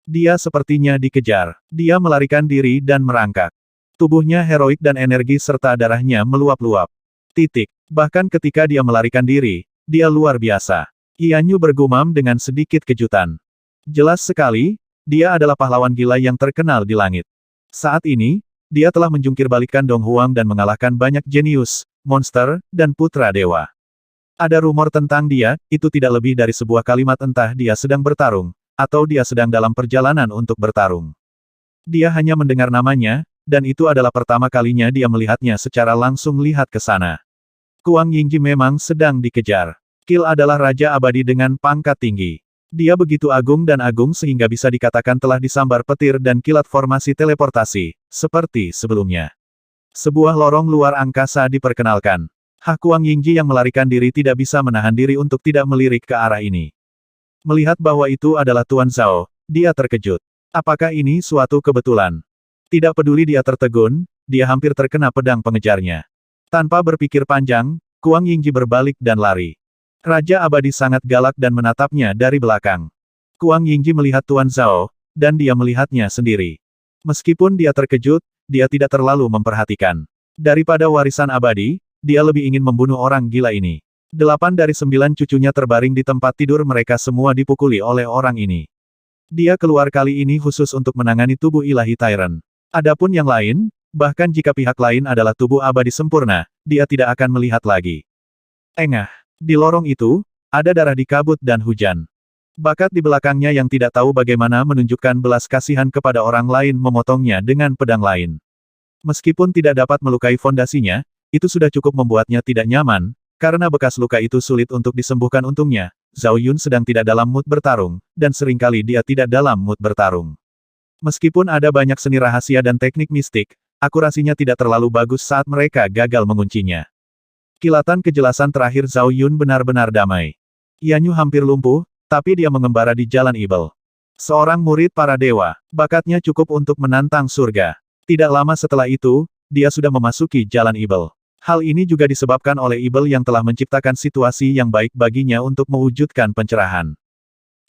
[SPEAKER 1] Dia sepertinya dikejar. Dia melarikan diri dan merangkak. Tubuhnya heroik dan energi serta darahnya meluap-luap. Bahkan ketika dia melarikan diri, dia luar biasa. Yanyu bergumam dengan sedikit kejutan. Jelas sekali, dia adalah pahlawan gila yang terkenal di langit. Saat ini, dia telah menjungkir-balikkan Dong Huang dan mengalahkan banyak jenius, monster, dan putra dewa. Ada rumor tentang dia, itu tidak lebih dari sebuah kalimat entah dia sedang bertarung, atau dia sedang dalam perjalanan untuk bertarung. Dia hanya mendengar namanya, dan itu adalah pertama kalinya dia melihatnya secara langsung lihat ke sana. Kuang Yingji memang sedang dikejar. Kil adalah Raja Abadi dengan pangkat tinggi. Dia begitu agung dan agung sehingga bisa dikatakan telah disambar petir dan kilat formasi teleportasi, seperti sebelumnya. Sebuah lorong luar angkasa diperkenalkan. Kuang Yingji yang melarikan diri tidak bisa menahan diri untuk tidak melirik ke arah ini. Melihat bahwa itu adalah Tuan Zhao, dia terkejut. Apakah ini suatu kebetulan? Tidak peduli dia tertegun, dia hampir terkena pedang pengejarnya. Tanpa berpikir panjang, Kuang Yingji berbalik dan lari. Raja Abadi sangat galak dan menatapnya dari belakang. Kuang Yingji melihat Tuan Zhao, dan dia melihatnya sendiri. Meskipun dia terkejut, dia tidak terlalu memperhatikan. Daripada warisan abadi, dia lebih ingin membunuh orang gila ini. 8 dari 9 cucunya terbaring di tempat tidur mereka semua dipukuli oleh orang ini. Dia keluar kali ini khusus untuk menangani tubuh ilahi Tyrant. Adapun yang lain, bahkan jika pihak lain adalah tubuh abadi sempurna, dia tidak akan melihat lagi. Engah. Di lorong itu, ada darah di kabut dan hujan. Bakat di belakangnya yang tidak tahu bagaimana menunjukkan belas kasihan kepada orang lain memotongnya dengan pedang lain. Meskipun tidak dapat melukai fondasinya, itu sudah cukup membuatnya tidak nyaman, karena bekas luka itu sulit untuk disembuhkan untungnya. Zhao Yun sedang tidak dalam mood bertarung, dan seringkali dia tidak dalam mood bertarung. Meskipun ada banyak seni rahasia dan teknik mistik, akurasinya tidak terlalu bagus saat mereka gagal menguncinya. Kilatan kejelasan terakhir Zhao Yun benar-benar damai. Yanyu hampir lumpuh, tapi dia mengembara di jalan ibel. Seorang murid para dewa, bakatnya cukup untuk menantang surga. Tidak lama setelah itu, dia sudah memasuki jalan ibel. Hal ini juga disebabkan oleh ibel yang telah menciptakan situasi yang baik baginya untuk mewujudkan pencerahan.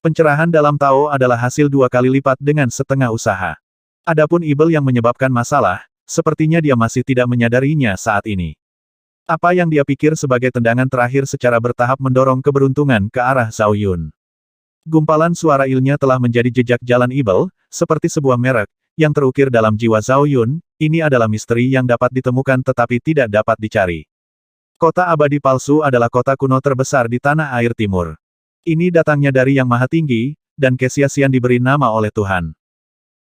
[SPEAKER 1] Pencerahan dalam Tao adalah hasil 2 kali lipat dengan setengah usaha. Adapun ibel yang menyebabkan masalah, sepertinya dia masih tidak menyadarinya saat ini. Apa yang dia pikir sebagai tendangan terakhir secara bertahap mendorong keberuntungan ke arah Zhao Yun. Gumpalan suara ilnya telah menjadi jejak jalan ibel, seperti sebuah merek, yang terukir dalam jiwa Zhao Yun. Ini adalah misteri yang dapat ditemukan tetapi tidak dapat dicari. Kota abadi palsu adalah kota kuno terbesar di tanah air timur. Ini datangnya dari Yang Maha Tinggi, dan kesia-sian diberi nama oleh Tuhan.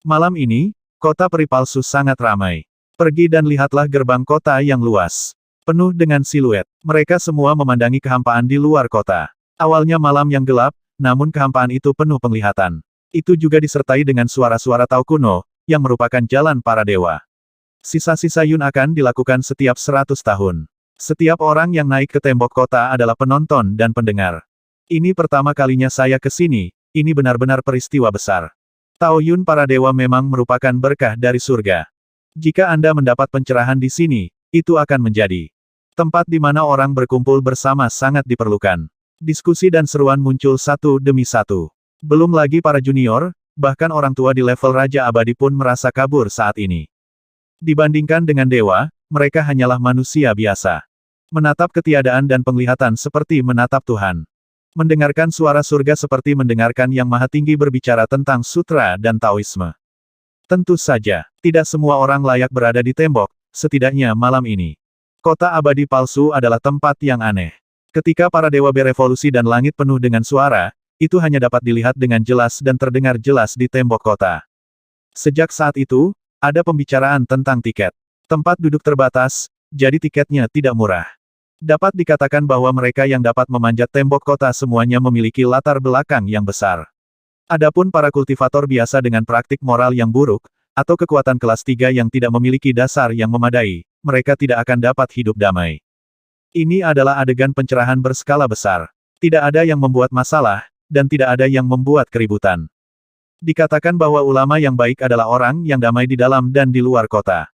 [SPEAKER 1] Malam ini, kota peri palsu sangat ramai. Pergi dan lihatlah gerbang kota yang luas. Penuh dengan siluet. Mereka semua memandangi kehampaan di luar kota. Awalnya malam yang gelap, namun kehampaan itu penuh penglihatan. Itu juga disertai dengan suara-suara Tao kuno, yang merupakan jalan para dewa. Sisa-sisa Yun akan dilakukan setiap 100 tahun. Setiap orang yang naik ke tembok kota adalah penonton dan pendengar. Ini pertama kalinya saya ke sini, ini benar-benar peristiwa besar. Tao Yun para dewa memang merupakan berkah dari surga. Jika Anda mendapat pencerahan di sini, itu akan menjadi tempat di mana orang berkumpul bersama sangat diperlukan. Diskusi dan seruan muncul satu demi satu. Belum lagi para junior, bahkan orang tua di level Raja Abadi pun merasa kabur saat ini. Dibandingkan dengan dewa, mereka hanyalah manusia biasa. Menatap ketiadaan dan penglihatan seperti menatap Tuhan. Mendengarkan suara surga seperti mendengarkan Yang Maha Tinggi berbicara tentang sutra dan Taoisme. Tentu saja, tidak semua orang layak berada di tembok, setidaknya malam ini. Kota abadi palsu adalah tempat yang aneh. Ketika para dewa berevolusi dan langit penuh dengan suara, itu hanya dapat dilihat dengan jelas dan terdengar jelas di tembok kota. Sejak saat itu, ada pembicaraan tentang tiket. Tempat duduk terbatas, jadi tiketnya tidak murah. Dapat dikatakan bahwa mereka yang dapat memanjat tembok kota semuanya memiliki latar belakang yang besar. Adapun para kultivator biasa dengan praktik moral yang buruk, atau kekuatan kelas 3 yang tidak memiliki dasar yang memadai, mereka tidak akan dapat hidup damai. Ini adalah adegan pencerahan berskala besar. Tidak ada yang membuat masalah, dan tidak ada yang membuat keributan. Dikatakan bahwa ulama yang baik adalah orang yang damai di dalam dan di luar kota.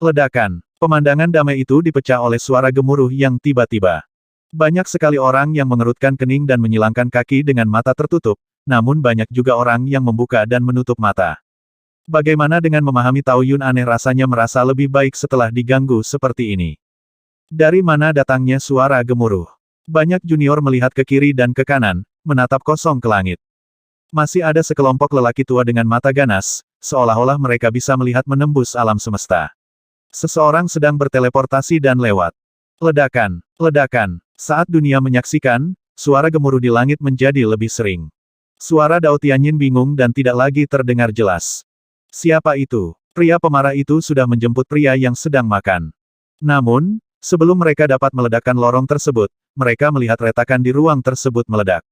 [SPEAKER 1] Ledakan. Pemandangan damai itu dipecah oleh suara gemuruh yang tiba-tiba. Banyak sekali orang yang mengerutkan kening dan menyilangkan kaki dengan mata tertutup, namun banyak juga orang yang membuka dan menutup mata. Bagaimana dengan memahami Tao Yun aneh rasanya merasa lebih baik setelah diganggu seperti ini. Dari mana datangnya suara gemuruh? Banyak junior melihat ke kiri dan ke kanan, menatap kosong ke langit. Masih ada sekelompok lelaki tua dengan mata ganas, seolah-olah mereka bisa melihat menembus alam semesta. Seseorang sedang berteleportasi dan lewat. Ledakan, ledakan. Saat dunia menyaksikan, suara gemuruh di langit menjadi lebih sering. Suara Dao Tianyin bingung dan tidak lagi terdengar jelas. Siapa itu? Pria pemarah itu sudah menjemput pria yang sedang makan. Namun, sebelum mereka dapat meledakkan lorong tersebut, mereka melihat retakan di ruang tersebut meledak.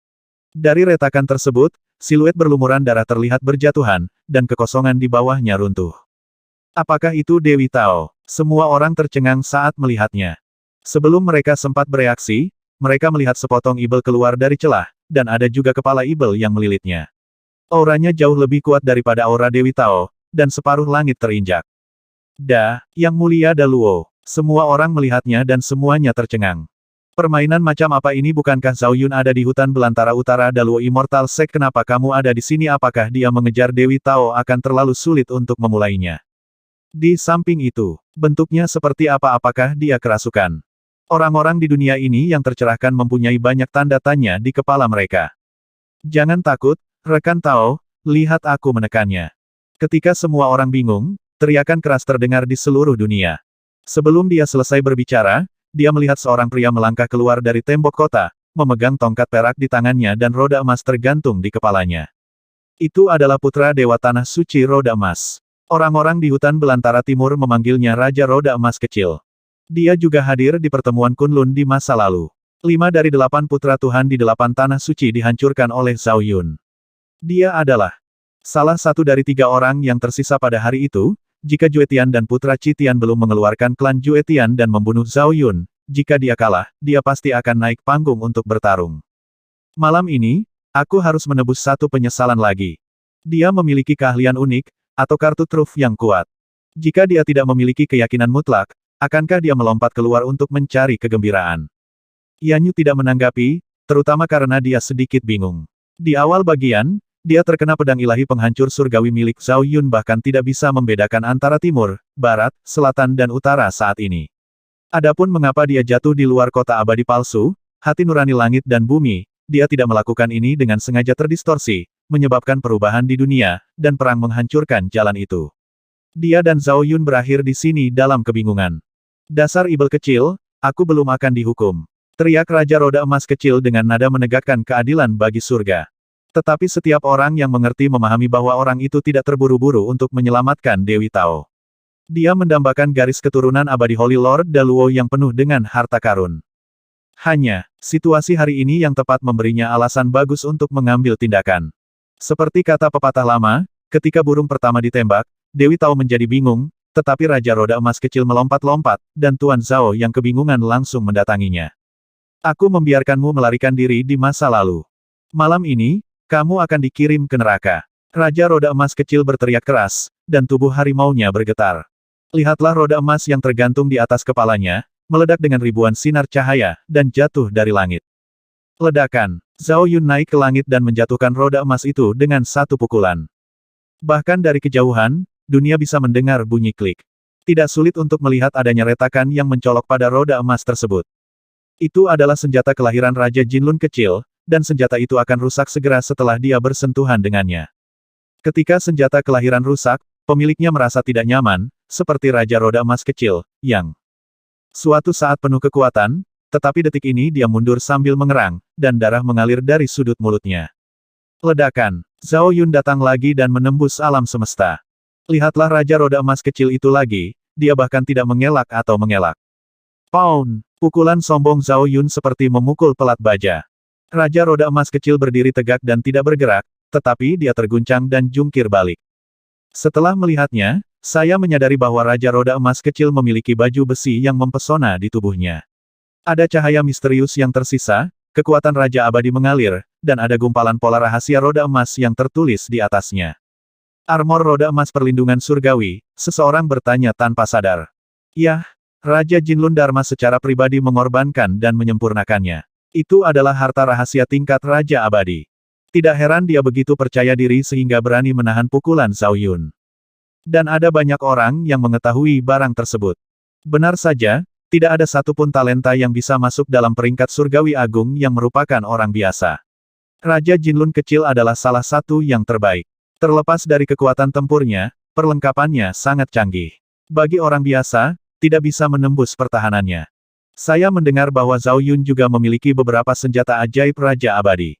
[SPEAKER 1] Dari retakan tersebut, siluet berlumuran darah terlihat berjatuhan, dan kekosongan di bawahnya runtuh. Apakah itu Dewi Tao? Semua orang tercengang saat melihatnya. Sebelum mereka sempat bereaksi, mereka melihat sepotong ibel keluar dari celah, dan ada juga kepala ibel yang melilitnya. Auranya jauh lebih kuat daripada aura Dewi Tao, dan separuh langit terinjak. Yang mulia Da Luo. Semua orang melihatnya dan semuanya tercengang. Permainan macam apa ini? Bukankah Zhao Yun ada di hutan belantara utara Da Luo Immortal Sect? Kenapa kamu ada di sini? Apakah dia mengejar Dewi Tao akan terlalu sulit untuk memulainya? Di samping itu, bentuknya seperti apa? Apakah dia kerasukan? Orang-orang di dunia ini yang tercerahkan mempunyai banyak tanda tanya di kepala mereka. Jangan takut, rekan Tao, lihat aku menekannya. Ketika semua orang bingung, teriakan keras terdengar di seluruh dunia. Sebelum dia selesai berbicara, dia melihat seorang pria melangkah keluar dari tembok kota, memegang tongkat perak di tangannya dan roda emas tergantung di kepalanya. Itu adalah putra Dewa Tanah Suci Roda Emas. Orang-orang di hutan belantara timur memanggilnya Raja Roda Emas Kecil. Dia juga hadir di pertemuan Kunlun di masa lalu. 5 dari 8 putra Tuhan di 8 tanah suci dihancurkan oleh Zhao Yun. Dia adalah salah satu dari 3 orang yang tersisa pada hari itu. Jika Jue Tian dan putra Qi Tian belum mengeluarkan klan Jue Tian dan membunuh Zhao Yun, jika dia kalah, dia pasti akan naik panggung untuk bertarung. Malam ini, aku harus menebus satu penyesalan lagi. Dia memiliki keahlian unik, atau kartu truf yang kuat. Jika dia tidak memiliki keyakinan mutlak, akankah dia melompat keluar untuk mencari kegembiraan? Yanyu tidak menanggapi, terutama karena dia sedikit bingung. Di awal bagian, dia terkena pedang ilahi penghancur surgawi milik Zhao Yun bahkan tidak bisa membedakan antara timur, barat, selatan dan utara saat ini. Adapun mengapa dia jatuh di luar kota abadi palsu, hati nurani langit dan bumi, dia tidak melakukan ini dengan sengaja terdistorsi, menyebabkan perubahan di dunia, dan perang menghancurkan jalan itu. Dia dan Zhao Yun berakhir di sini dalam kebingungan. Dasar ibel kecil, aku belum akan dihukum. Teriak Raja Roda Emas Kecil dengan nada menegakkan keadilan bagi surga. Tetapi setiap orang yang mengerti memahami bahwa orang itu tidak terburu-buru untuk menyelamatkan Dewi Tao. Dia mendambakan garis keturunan abadi Holy Lord Da Luo yang penuh dengan harta karun. Hanya, situasi hari ini yang tepat memberinya alasan bagus untuk mengambil tindakan. Seperti kata pepatah lama, ketika burung pertama ditembak, Dewi Tao menjadi bingung, tetapi Raja Roda Emas Kecil melompat-lompat, dan Tuan Zhao yang kebingungan langsung mendatanginya. Aku membiarkanmu melarikan diri di masa lalu. Malam ini, kamu akan dikirim ke neraka. Raja Roda Emas Kecil berteriak keras, dan tubuh harimaunya bergetar. Lihatlah roda emas yang tergantung di atas kepalanya, meledak dengan ribuan sinar cahaya, dan jatuh dari langit. Ledakan. Zhao Yun naik ke langit dan menjatuhkan roda emas itu dengan satu pukulan. Bahkan dari kejauhan, dunia bisa mendengar bunyi klik. Tidak sulit untuk melihat adanya retakan yang mencolok pada roda emas tersebut. Itu adalah senjata kelahiran Raja Jinlun kecil, dan senjata itu akan rusak segera setelah dia bersentuhan dengannya. Ketika senjata kelahiran rusak, pemiliknya merasa tidak nyaman, seperti Raja Roda Emas kecil, yang suatu saat penuh kekuatan, tetapi detik ini dia mundur sambil mengerang, dan darah mengalir dari sudut mulutnya. Ledakan. Zhao Yun datang lagi dan menembus alam semesta. Lihatlah Raja Roda Emas kecil itu lagi, dia bahkan tidak mengelak atau mengelak. Pound! Pukulan sombong Zhao Yun seperti memukul pelat baja. Raja Roda Emas kecil berdiri tegak dan tidak bergerak, tetapi dia terguncang dan jungkir balik. Setelah melihatnya, saya menyadari bahwa Raja Roda Emas kecil memiliki baju besi yang mempesona di tubuhnya. Ada cahaya misterius yang tersisa, kekuatan Raja Abadi mengalir, dan ada gumpalan pola rahasia roda emas yang tertulis di atasnya. Armor roda emas perlindungan surgawi, seseorang bertanya tanpa sadar. Yah, Raja Jinlun Dharma secara pribadi mengorbankan dan menyempurnakannya. Itu adalah harta rahasia tingkat Raja Abadi. Tidak heran dia begitu percaya diri sehingga berani menahan pukulan Zhao Yun. Dan ada banyak orang yang mengetahui barang tersebut. Benar saja, tidak ada satupun talenta yang bisa masuk dalam peringkat surgawi agung yang merupakan orang biasa. Raja Jinlun kecil adalah salah satu yang terbaik. Terlepas dari kekuatan tempurnya, perlengkapannya sangat canggih. Bagi orang biasa, tidak bisa menembus pertahanannya. Saya mendengar bahwa Zhao Yun juga memiliki beberapa senjata ajaib Raja Abadi.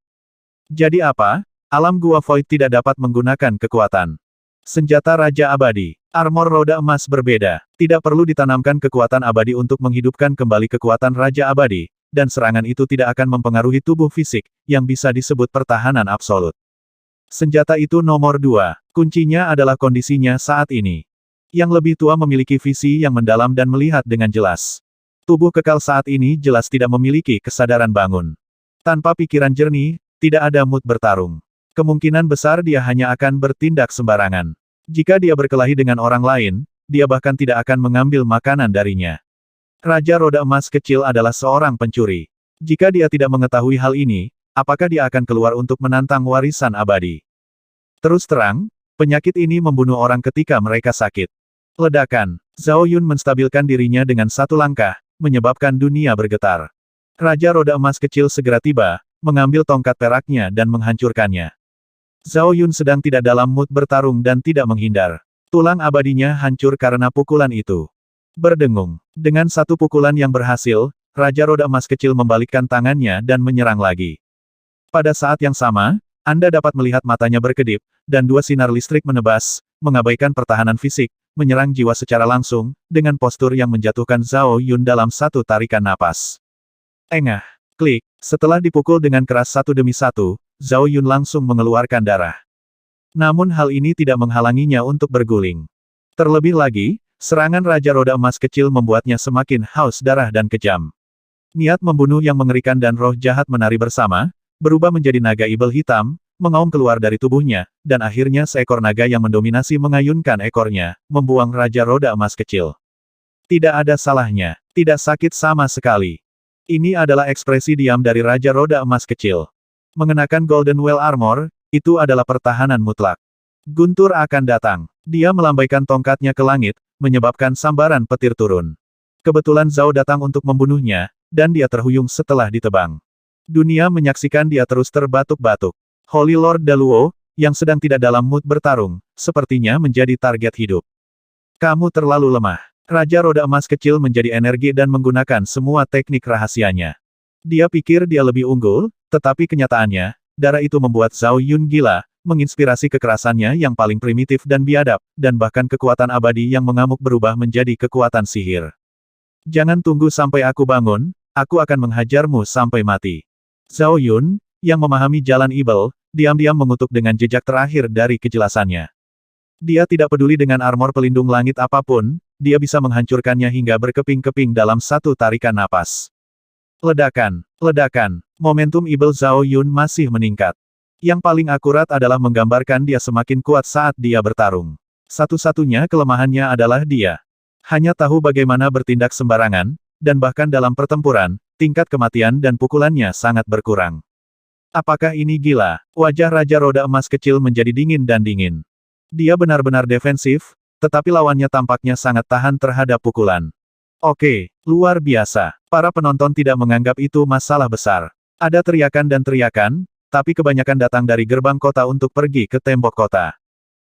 [SPEAKER 1] Jadi apa? Alam Gua Void tidak dapat menggunakan kekuatan senjata Raja Abadi. Armor roda emas berbeda. Tidak perlu ditanamkan kekuatan abadi untuk menghidupkan kembali kekuatan Raja Abadi, dan serangan itu tidak akan mempengaruhi tubuh fisik, yang bisa disebut pertahanan absolut. Senjata itu nomor 2. Kuncinya adalah kondisinya saat ini. Yang lebih tua memiliki visi yang mendalam dan melihat dengan jelas. Tubuh kekal saat ini jelas tidak memiliki kesadaran bangun. Tanpa pikiran jernih, tidak ada mood bertarung. Kemungkinan besar dia hanya akan bertindak sembarangan. Jika dia berkelahi dengan orang lain, dia bahkan tidak akan mengambil makanan darinya. Raja Roda Emas kecil adalah seorang pencuri. Jika dia tidak mengetahui hal ini, apakah dia akan keluar untuk menantang warisan abadi? Terus terang, penyakit ini membunuh orang ketika mereka sakit. Ledakan. Zhao Yun menstabilkan dirinya dengan satu langkah, menyebabkan dunia bergetar. Raja Roda Emas kecil segera tiba, mengambil tongkat peraknya dan menghancurkannya. Zhao Yun sedang tidak dalam mood bertarung dan tidak menghindar. Tulang abadinya hancur karena pukulan itu. Berdengung. Dengan satu pukulan yang berhasil, Raja Roda Emas kecil membalikkan tangannya dan menyerang lagi. Pada saat yang sama, Anda dapat melihat matanya berkedip, dan dua sinar listrik menebas, mengabaikan pertahanan fisik, menyerang jiwa secara langsung, dengan postur yang menjatuhkan Zhao Yun dalam satu tarikan napas. Engah. Klik. Setelah dipukul dengan keras satu demi satu, Zhao Yun langsung mengeluarkan darah. Namun hal ini tidak menghalanginya untuk berguling. Terlebih lagi, serangan Raja Roda Emas kecil membuatnya semakin haus darah dan kejam. Niat membunuh yang mengerikan dan roh jahat menari bersama, berubah menjadi naga ibel hitam, mengaum keluar dari tubuhnya, dan akhirnya seekor naga yang mendominasi mengayunkan ekornya, membuang Raja Roda Emas kecil. Tidak ada salahnya, tidak sakit sama sekali. Ini adalah ekspresi diam dari Raja Roda Emas kecil. Mengenakan Golden Well Armor, itu adalah pertahanan mutlak. Guntur akan datang. Dia melambaikan tongkatnya ke langit, menyebabkan sambaran petir turun. Kebetulan Zhao datang untuk membunuhnya, dan dia terhuyung setelah ditebang. Dunia menyaksikan dia terus terbatuk-batuk. Holy Lord Daluo, yang sedang tidak dalam mood bertarung, sepertinya menjadi target hidup. Kamu terlalu lemah. Raja Roda Emas kecil menjadi energi dan menggunakan semua teknik rahasianya. Dia pikir dia lebih unggul, tetapi kenyataannya, darah itu membuat Zhao Yun gila, menginspirasi kekerasannya yang paling primitif dan biadab, dan bahkan kekuatan abadi yang mengamuk berubah menjadi kekuatan sihir. Jangan tunggu sampai aku bangun, aku akan menghajarmu sampai mati. Zhao Yun, yang memahami jalan ibel, diam-diam mengutuk dengan jejak terakhir dari kejelasannya. Dia tidak peduli dengan armor pelindung langit apapun, dia bisa menghancurkannya hingga berkeping-keping dalam satu tarikan napas. Ledakan. Ledakan. Momentum ibel Zhao Yun masih meningkat. Yang paling akurat adalah menggambarkan dia semakin kuat saat dia bertarung. Satu-satunya kelemahannya adalah dia hanya tahu bagaimana bertindak sembarangan, dan bahkan dalam pertempuran, tingkat kematian dan pukulannya sangat berkurang. Apakah ini gila? Wajah Raja Roda Emas kecil menjadi dingin dan dingin. Dia benar-benar defensif, tetapi lawannya tampaknya sangat tahan terhadap pukulan. Oke, luar biasa. Para penonton tidak menganggap itu masalah besar. Ada teriakan dan teriakan, tapi kebanyakan datang dari gerbang kota untuk pergi ke tembok kota.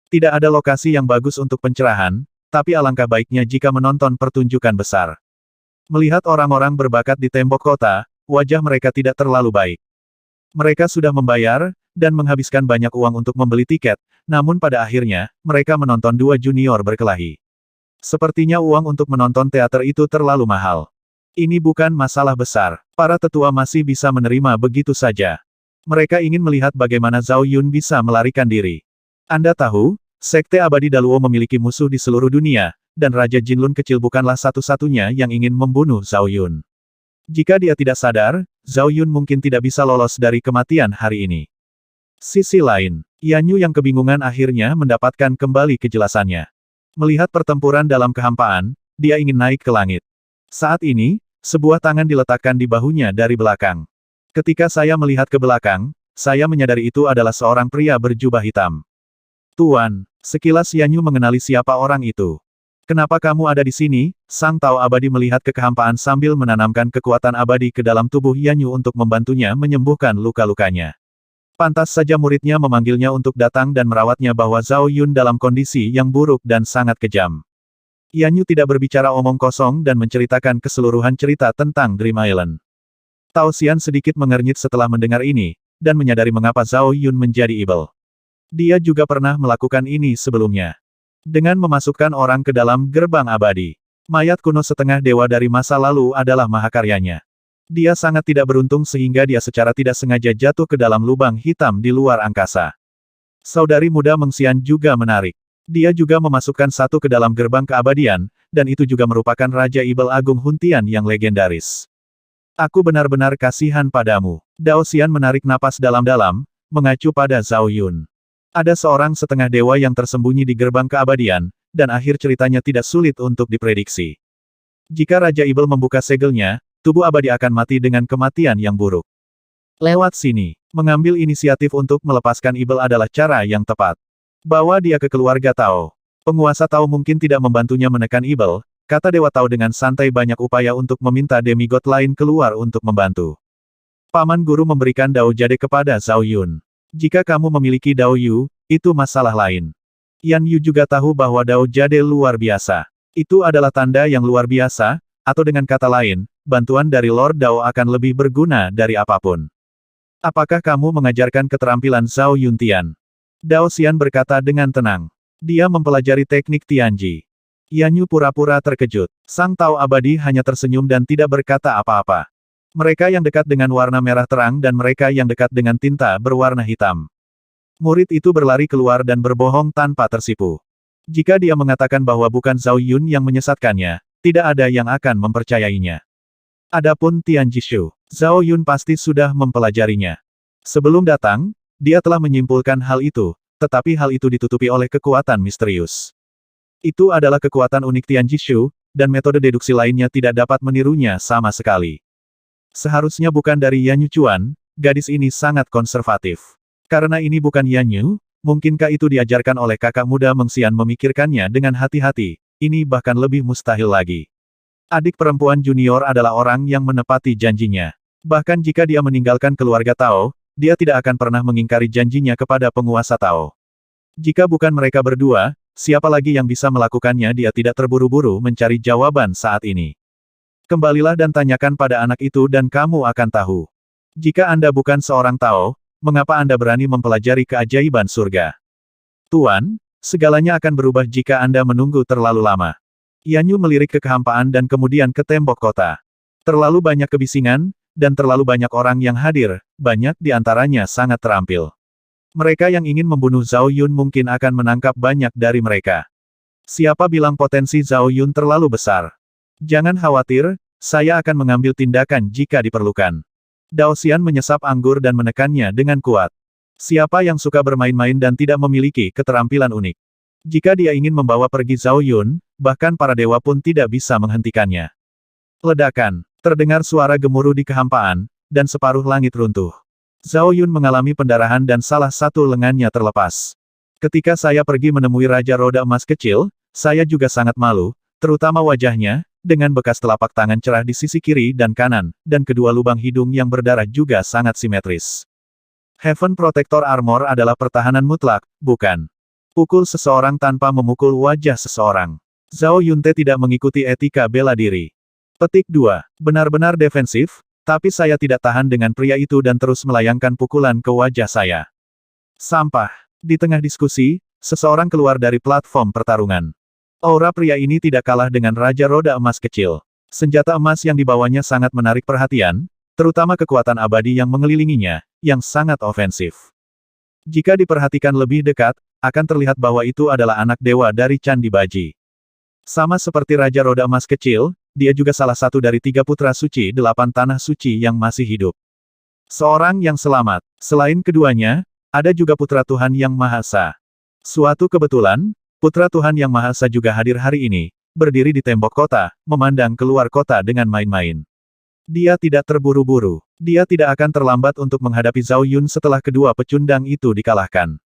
[SPEAKER 1] Tidak ada lokasi yang bagus untuk pencerahan, tapi alangkah baiknya jika menonton pertunjukan besar. Melihat orang-orang berbakat di tembok kota, wajah mereka tidak terlalu baik. Mereka sudah membayar, dan menghabiskan banyak uang untuk membeli tiket, namun pada akhirnya, mereka menonton dua junior berkelahi. Sepertinya uang untuk menonton teater itu terlalu mahal. Ini bukan masalah besar, para tetua masih bisa menerima begitu saja. Mereka ingin melihat bagaimana Zhao Yun bisa melarikan diri. Anda tahu, Sekte Abadi Daluo memiliki musuh di seluruh dunia, dan Raja Jinlun kecil bukanlah satu-satunya yang ingin membunuh Zhao Yun. Jika dia tidak sadar, Zhao Yun mungkin tidak bisa lolos dari kematian hari ini. Sisi lain, Yan Yu yang kebingungan akhirnya mendapatkan kembali kejelasannya. Melihat pertempuran dalam kehampaan, dia ingin naik ke langit. Saat ini, sebuah tangan diletakkan di bahunya dari belakang. Ketika saya melihat ke belakang, saya menyadari itu adalah seorang pria berjubah hitam. Tuan, sekilas Yan Yu mengenali siapa orang itu. Kenapa kamu ada di sini? Sang Tao Abadi melihat ke kehampaan sambil menanamkan kekuatan abadi ke dalam tubuh Yan Yu untuk membantunya menyembuhkan luka-lukanya. Pantas saja muridnya memanggilnya untuk datang dan merawatnya bahwa Zhao Yun dalam kondisi yang buruk dan sangat kejam. Yan Yu tidak berbicara omong kosong dan menceritakan keseluruhan cerita tentang Dream Island. Tao Xian sedikit mengernyit setelah mendengar ini, dan menyadari mengapa Zhao Yun menjadi ibal. Dia juga pernah melakukan ini sebelumnya. Dengan memasukkan orang ke dalam gerbang abadi. Mayat kuno setengah dewa dari masa lalu adalah mahakaryanya. Dia sangat tidak beruntung sehingga dia secara tidak sengaja jatuh ke dalam lubang hitam di luar angkasa. Saudari muda Meng Xian juga menarik. Dia juga memasukkan satu ke dalam gerbang keabadian, dan itu juga merupakan Raja Ibel Agung Huntian yang legendaris. Aku benar-benar kasihan padamu. Dao Xian menarik napas dalam-dalam, mengacu pada Zhao Yun. Ada seorang setengah dewa yang tersembunyi di gerbang keabadian, dan akhir ceritanya tidak sulit untuk diprediksi. Jika Raja Ibel membuka segelnya, tubuh abadi akan mati dengan kematian yang buruk. Lewat sini, mengambil inisiatif untuk melepaskan Ibel adalah cara yang tepat. Bawa dia ke keluarga Tao. Penguasa Tao mungkin tidak membantunya menekan Ibel, kata Dewa Tao dengan santai banyak upaya untuk meminta demigod lain keluar untuk membantu. Paman guru memberikan Dao Jade kepada Zhao Yun. Jika kamu memiliki Dao Yu, itu masalah lain. Yan Yu juga tahu bahwa Dao Jade luar biasa. Itu adalah tanda yang luar biasa, atau dengan kata lain, bantuan dari Lord Dao akan lebih berguna dari apapun. Apakah kamu mengajarkan keterampilan Zhao Yuntian? Dao Xian berkata dengan tenang. Dia mempelajari teknik Tianji. Yan Yu pura-pura terkejut. Sang Tao Abadi hanya tersenyum dan tidak berkata apa-apa. Mereka yang dekat dengan warna merah terang dan mereka yang dekat dengan tinta berwarna hitam. Murid itu berlari keluar dan berbohong tanpa tersipu. Jika dia mengatakan bahwa bukan Zhao Yun yang menyesatkannya, tidak ada yang akan mempercayainya. Adapun Tianji Shu, Zhao Yun pasti sudah mempelajarinya. Sebelum datang, dia telah menyimpulkan hal itu, tetapi hal itu ditutupi oleh kekuatan misterius. Itu adalah kekuatan unik Tianji Shu, dan metode deduksi lainnya tidak dapat menirunya sama sekali. Seharusnya bukan dari Yan Yu Chuan, gadis ini sangat konservatif. Karena ini bukan Yan Yu, mungkinkah itu diajarkan oleh kakak muda Meng Xian memikirkannya dengan hati-hati, ini bahkan lebih mustahil lagi. Adik perempuan junior adalah orang yang menepati janjinya. Bahkan jika dia meninggalkan keluarga Tao, dia tidak akan pernah mengingkari janjinya kepada penguasa Tao. Jika bukan mereka berdua, siapa lagi yang bisa melakukannya? Dia tidak terburu-buru mencari jawaban saat ini. Kembalilah dan tanyakan pada anak itu dan kamu akan tahu. Jika Anda bukan seorang Tao, mengapa Anda berani mempelajari keajaiban surga? Tuan, segalanya akan berubah jika Anda menunggu terlalu lama. Yan Yu melirik ke kehampaan dan kemudian ke tembok kota. Terlalu banyak kebisingan, dan terlalu banyak orang yang hadir, banyak di antaranya sangat terampil. Mereka yang ingin membunuh Zhao Yun mungkin akan menangkap banyak dari mereka. Siapa bilang potensi Zhao Yun terlalu besar? Jangan khawatir, saya akan mengambil tindakan jika diperlukan. Dao Xian menyesap anggur dan menekannya dengan kuat. Siapa yang suka bermain-main dan tidak memiliki keterampilan unik? Jika dia ingin membawa pergi Zhao Yun, bahkan para dewa pun tidak bisa menghentikannya. Ledakan, terdengar suara gemuruh di kehampaan, dan separuh langit runtuh. Zhao Yun mengalami pendarahan dan salah satu lengannya terlepas. Ketika saya pergi menemui Raja Roda Emas kecil, saya juga sangat malu, terutama wajahnya, dengan bekas telapak tangan cerah di sisi kiri dan kanan, dan kedua lubang hidung yang berdarah juga sangat simetris. Heaven Protector Armor adalah pertahanan mutlak, bukan? Pukul seseorang tanpa memukul wajah seseorang. Zhao Yunte tidak mengikuti etika bela diri. Petik 2. Benar-benar defensif, tapi saya tidak tahan dengan pria itu dan terus melayangkan pukulan ke wajah saya. Sampah. Di tengah diskusi, seseorang keluar dari platform pertarungan. Aura pria ini tidak kalah dengan Raja Roda Emas kecil. Senjata emas yang dibawanya sangat menarik perhatian, terutama kekuatan abadi yang mengelilinginya, yang sangat ofensif. Jika diperhatikan lebih dekat, akan terlihat bahwa itu adalah anak dewa dari Candi Baji. Sama seperti Raja Roda Emas kecil, dia juga salah satu dari 3 putra suci 8 tanah suci yang masih hidup. Seorang yang selamat. Selain keduanya, ada juga putra Tuhan Yang Maha Esa. Suatu kebetulan, putra Tuhan Yang Maha Esa juga hadir hari ini, berdiri di tembok kota, memandang keluar kota dengan main-main. Dia tidak terburu-buru. Dia tidak akan terlambat untuk menghadapi Zhao Yun setelah kedua pecundang itu dikalahkan.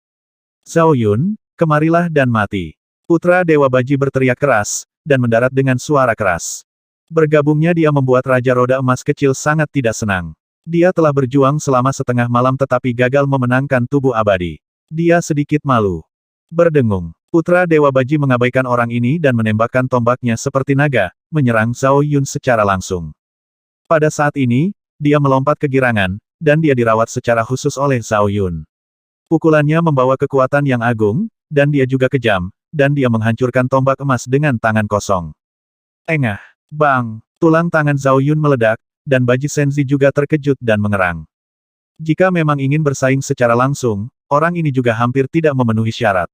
[SPEAKER 1] Zhao Yun, kemarilah dan mati. Putra Dewa Baji berteriak keras, dan mendarat dengan suara keras. Bergabungnya dia membuat Raja Roda Emas kecil sangat tidak senang. Dia telah berjuang selama setengah malam tetapi gagal memenangkan tubuh abadi. Dia sedikit malu. Berdengung. Putra Dewa Baji mengabaikan orang ini dan menembakkan tombaknya seperti naga, menyerang Zhao Yun secara langsung. Pada saat ini, dia melompat ke girangan, dan dia dirawat secara khusus oleh Zhao Yun. Pukulannya membawa kekuatan yang agung, dan dia juga kejam, dan dia menghancurkan tombak emas dengan tangan kosong. Engah! Bang! Tulang tangan Zhao Yun meledak, dan Baji Senzi juga terkejut dan mengerang. Jika memang ingin bersaing secara langsung, orang ini juga hampir tidak memenuhi syarat.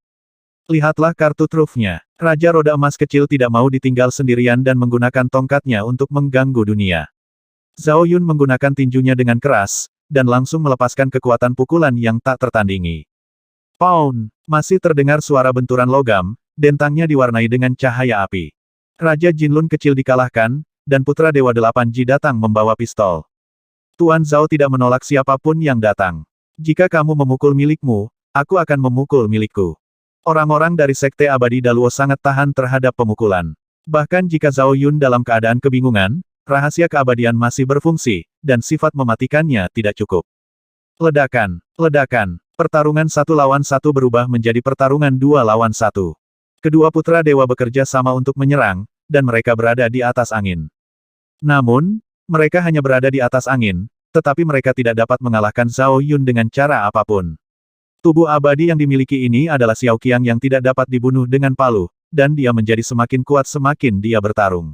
[SPEAKER 1] Lihatlah kartu trufnya. Raja Roda Emas kecil tidak mau ditinggal sendirian dan menggunakan tongkatnya untuk mengganggu dunia. Zhao Yun menggunakan tinjunya dengan keras, dan langsung melepaskan kekuatan pukulan yang tak tertandingi. Pound! Masih terdengar suara benturan logam, dentangnya diwarnai dengan cahaya api. Raja Jinlun kecil dikalahkan, dan Putra Dewa 8Ji datang membawa pistol. Tuan Zhao tidak menolak siapapun yang datang. Jika kamu memukul milikmu, aku akan memukul milikku. Orang-orang dari Sekte Abadi Daluo sangat tahan terhadap pemukulan. Bahkan jika Zhao Yun dalam keadaan kebingungan, rahasia keabadian masih berfungsi, dan sifat mematikannya tidak cukup. Ledakan, ledakan. Pertarungan 1 lawan 1 berubah menjadi pertarungan 2 lawan 1. Kedua putra dewa bekerja sama untuk menyerang, dan mereka berada di atas angin. Namun, mereka hanya berada di atas angin, tetapi mereka tidak dapat mengalahkan Zhao Yun dengan cara apapun. Tubuh abadi yang dimiliki ini adalah Xiao Qiang yang tidak dapat dibunuh dengan palu, dan dia menjadi semakin kuat semakin dia bertarung.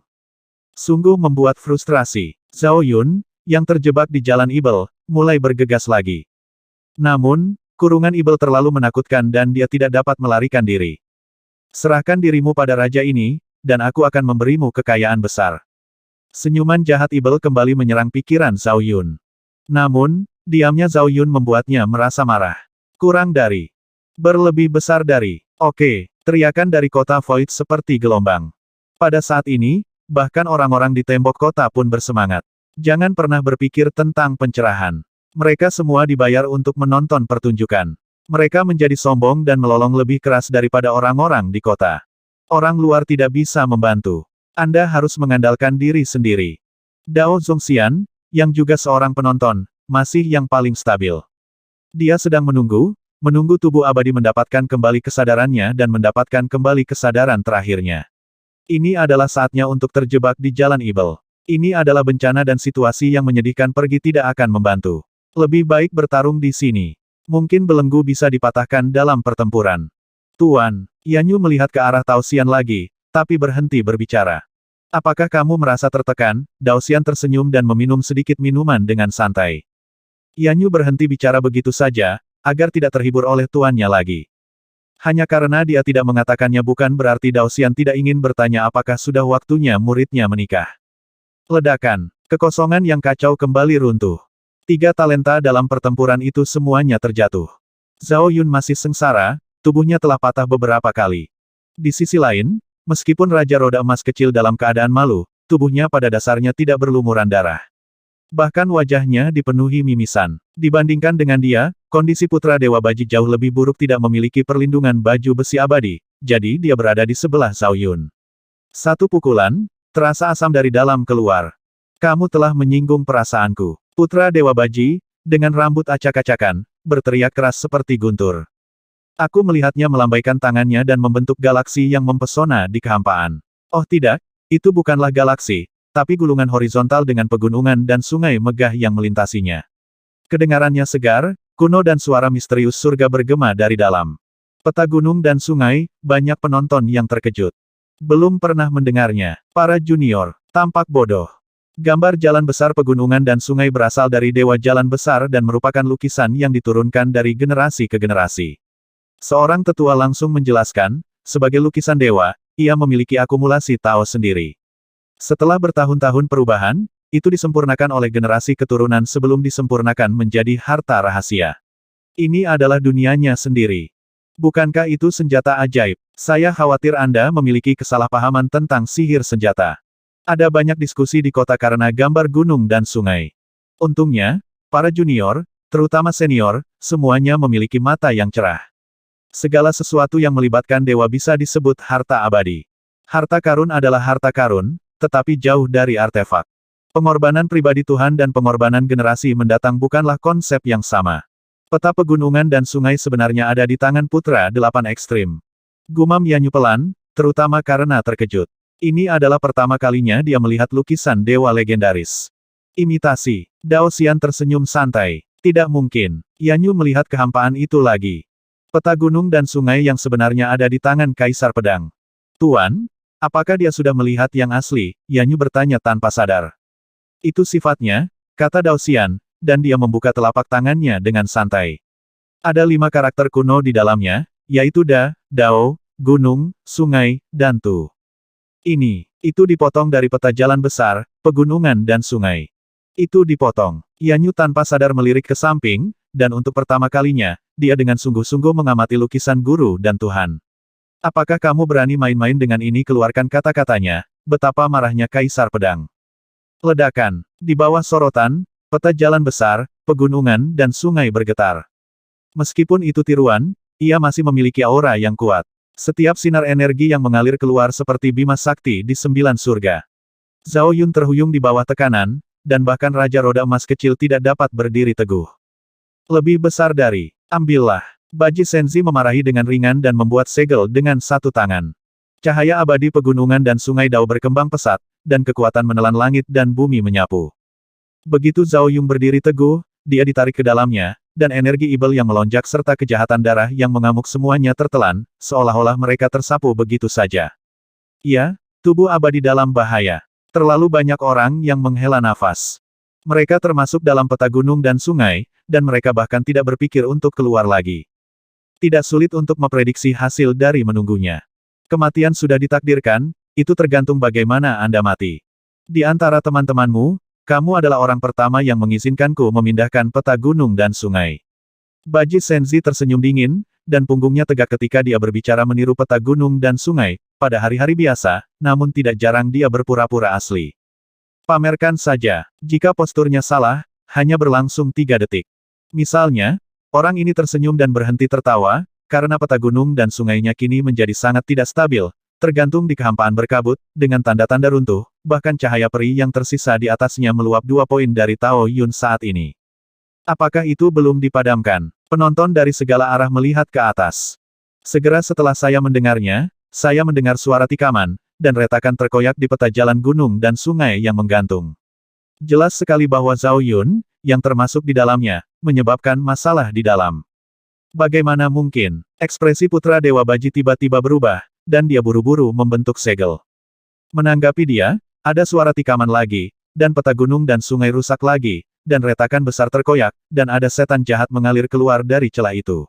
[SPEAKER 1] Sungguh membuat frustrasi. Zhao Yun, yang terjebak di jalan Ibel, mulai bergegas lagi. Namun, kurungan Ibel terlalu menakutkan dan dia tidak dapat melarikan diri. Serahkan dirimu pada raja ini, dan aku akan memberimu kekayaan besar. Senyuman jahat Ibel kembali menyerang pikiran Zhao Yun. Namun, diamnya Zhao Yun membuatnya merasa marah. Kurang dari. Berlebih besar dari. Oke, teriakan dari kota Void seperti gelombang. Pada saat ini, bahkan orang-orang di tembok kota pun bersemangat. Jangan pernah berpikir tentang pencerahan. Mereka semua dibayar untuk menonton pertunjukan. Mereka menjadi sombong dan melolong lebih keras daripada orang-orang di kota. Orang luar tidak bisa membantu. Anda harus mengandalkan diri sendiri. Dao Zongxian, yang juga seorang penonton, masih yang paling stabil. Dia sedang menunggu tubuh abadi mendapatkan kembali kesadarannya dan mendapatkan kembali kesadaran terakhirnya. Ini adalah saatnya untuk terjebak di jalan Ibel. Ini adalah bencana dan situasi yang menyedihkan pergi tidak akan membantu. Lebih baik bertarung di sini. Mungkin belenggu bisa dipatahkan dalam pertempuran. Tuan, Yanyu melihat ke arah Tao Xian lagi, tapi berhenti berbicara. Apakah kamu merasa tertekan? Dao Xian tersenyum dan meminum sedikit minuman dengan santai. Yanyu berhenti bicara begitu saja, agar tidak terhibur oleh tuannya lagi. Hanya karena dia tidak mengatakannya bukan berarti Dao Xian tidak ingin bertanya apakah sudah waktunya muridnya menikah. Ledakan, kekosongan yang kacau kembali runtuh. 3 talenta dalam pertempuran itu semuanya terjatuh. Zhao Yun masih sengsara, tubuhnya telah patah beberapa kali. Di sisi lain, meskipun Raja Roda Emas kecil dalam keadaan malu, tubuhnya pada dasarnya tidak berlumuran darah. Bahkan wajahnya dipenuhi mimisan. Dibandingkan dengan dia, kondisi Putra Dewa Baji jauh lebih buruk, tidak memiliki perlindungan baju besi abadi, jadi dia berada di sebelah Zhao Yun. Satu pukulan, terasa asam dari dalam keluar. Kamu telah menyinggung perasaanku. Putra Dewa Baji, dengan rambut acak-acakan, berteriak keras seperti guntur. Aku melihatnya melambaikan tangannya dan membentuk galaksi yang mempesona di kehampaan. Oh tidak, itu bukanlah galaksi, tapi gulungan horizontal dengan pegunungan dan sungai megah yang melintasinya. Kedengarannya segar, kuno dan suara misterius surga bergema dari dalam. Peta gunung dan sungai, banyak penonton yang terkejut. Belum pernah mendengarnya. Para junior, tampak bodoh. Gambar jalan besar pegunungan dan sungai berasal dari Dewa Jalan Besar dan merupakan lukisan yang diturunkan dari generasi ke generasi. Seorang tetua langsung menjelaskan, sebagai lukisan dewa, ia memiliki akumulasi Tao sendiri. Setelah bertahun-tahun perubahan, itu disempurnakan oleh generasi keturunan sebelum disempurnakan menjadi harta rahasia. Ini adalah dunianya sendiri. Bukankah itu senjata ajaib? Saya khawatir Anda memiliki kesalahpahaman tentang sihir senjata. Ada banyak diskusi di kota karena gambar gunung dan sungai. Untungnya, para junior, terutama senior, semuanya memiliki mata yang cerah. Segala sesuatu yang melibatkan dewa bisa disebut harta abadi. Harta karun adalah harta karun, tetapi jauh dari artefak. Pengorbanan pribadi Tuhan dan pengorbanan generasi mendatang bukanlah konsep yang sama. Peta pegunungan dan sungai sebenarnya ada di tangan Putra Delapan Ekstrim. Gumam Yanyu pelan, terutama karena terkejut. Ini adalah pertama kalinya dia melihat lukisan dewa legendaris. Imitasi. Dao Xian tersenyum santai. Tidak mungkin. Yanyu melihat kehampaan itu lagi. Peta gunung dan sungai yang sebenarnya ada di tangan Kaisar Pedang. Tuan, apakah dia sudah melihat yang asli? Yanyu bertanya tanpa sadar. Itu sifatnya, kata Dao Xian, dan dia membuka telapak tangannya dengan santai. Ada 5 karakter kuno di dalamnya, yaitu Da, Dao, Gunung, Sungai, dan Tu. Itu dipotong dari peta jalan besar, pegunungan dan sungai. Itu dipotong. Yanyu tanpa sadar melirik ke samping, dan untuk pertama kalinya, dia dengan sungguh-sungguh mengamati lukisan guru dan Tuhan. Apakah kamu berani main-main dengan ini? Keluarkan kata-katanya, betapa marahnya Kaisar Pedang. Ledakan. Di bawah sorotan, peta jalan besar, pegunungan dan sungai bergetar. Meskipun itu tiruan, ia masih memiliki aura yang kuat. Setiap sinar energi yang mengalir keluar seperti bima sakti di 9 surga. Zhao Yun terhuyung di bawah tekanan, dan bahkan Raja Roda Emas kecil tidak dapat berdiri teguh. Lebih besar dari, ambillah. Baji Senzi memarahi dengan ringan dan membuat segel dengan satu tangan. Cahaya abadi pegunungan dan sungai Dao berkembang pesat, dan kekuatan menelan langit dan bumi menyapu. Begitu Zhao Yun berdiri teguh, dia ditarik ke dalamnya, dan energi ibel yang melonjak serta kejahatan darah yang mengamuk semuanya tertelan, seolah-olah mereka tersapu begitu saja. Ya, tubuh abadi dalam bahaya. Terlalu banyak orang yang menghela nafas. Mereka termasuk dalam peta gunung dan sungai, dan mereka bahkan tidak berpikir untuk keluar lagi. Tidak sulit untuk memprediksi hasil dari menunggunya. Kematian sudah ditakdirkan, itu tergantung bagaimana Anda mati. Di antara teman-temanmu, kamu adalah orang pertama yang mengizinkanku memindahkan peta gunung dan sungai. Baji Senzi tersenyum dingin, dan punggungnya tegak ketika dia berbicara meniru peta gunung dan sungai, pada hari-hari biasa, namun tidak jarang dia berpura-pura asli. Pamerkan saja, jika posturnya salah, hanya berlangsung 3 detik. Misalnya, orang ini tersenyum dan berhenti tertawa, karena peta gunung dan sungainya kini menjadi sangat tidak stabil, tergantung di kehampaan berkabut, dengan tanda-tanda runtuh, bahkan cahaya peri yang tersisa di atasnya meluap 2 poin dari Tao Yun saat ini. Apakah itu belum dipadamkan? Penonton dari segala arah melihat ke atas. Segera setelah saya mendengarnya, saya mendengar suara tikaman, dan retakan terkoyak di peta jalan gunung dan sungai yang menggantung. Jelas sekali bahwa Zhao Yun, yang termasuk di dalamnya, menyebabkan masalah di dalam. Bagaimana mungkin? Ekspresi Putra Dewa Baji tiba-tiba berubah, dan dia buru-buru membentuk segel. Menanggapi dia, ada suara tikaman lagi, dan peta gunung dan sungai rusak lagi, dan retakan besar terkoyak, dan ada setan jahat mengalir keluar dari celah itu.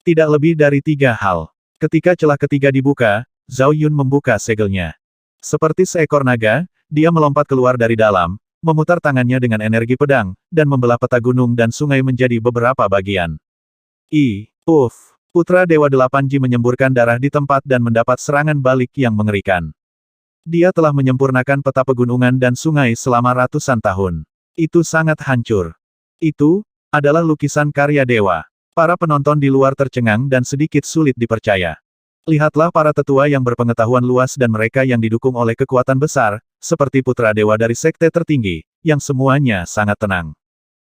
[SPEAKER 1] Tidak lebih dari 3 hal. Ketika celah ketiga dibuka, Zhao Yun membuka segelnya. Seperti seekor naga, dia melompat keluar dari dalam, memutar tangannya dengan energi pedang, dan membelah peta gunung dan sungai menjadi beberapa bagian. Puff! Putra Dewa 8Ji menyemburkan darah di tempat dan mendapat serangan balik yang mengerikan. Dia telah menyempurnakan peta pegunungan dan sungai selama ratusan tahun. Itu sangat hancur. Itu adalah lukisan karya dewa. Para penonton di luar tercengang dan sedikit sulit dipercaya. Lihatlah para tetua yang berpengetahuan luas dan mereka yang didukung oleh kekuatan besar, seperti putra dewa dari sekte tertinggi, yang semuanya sangat tenang.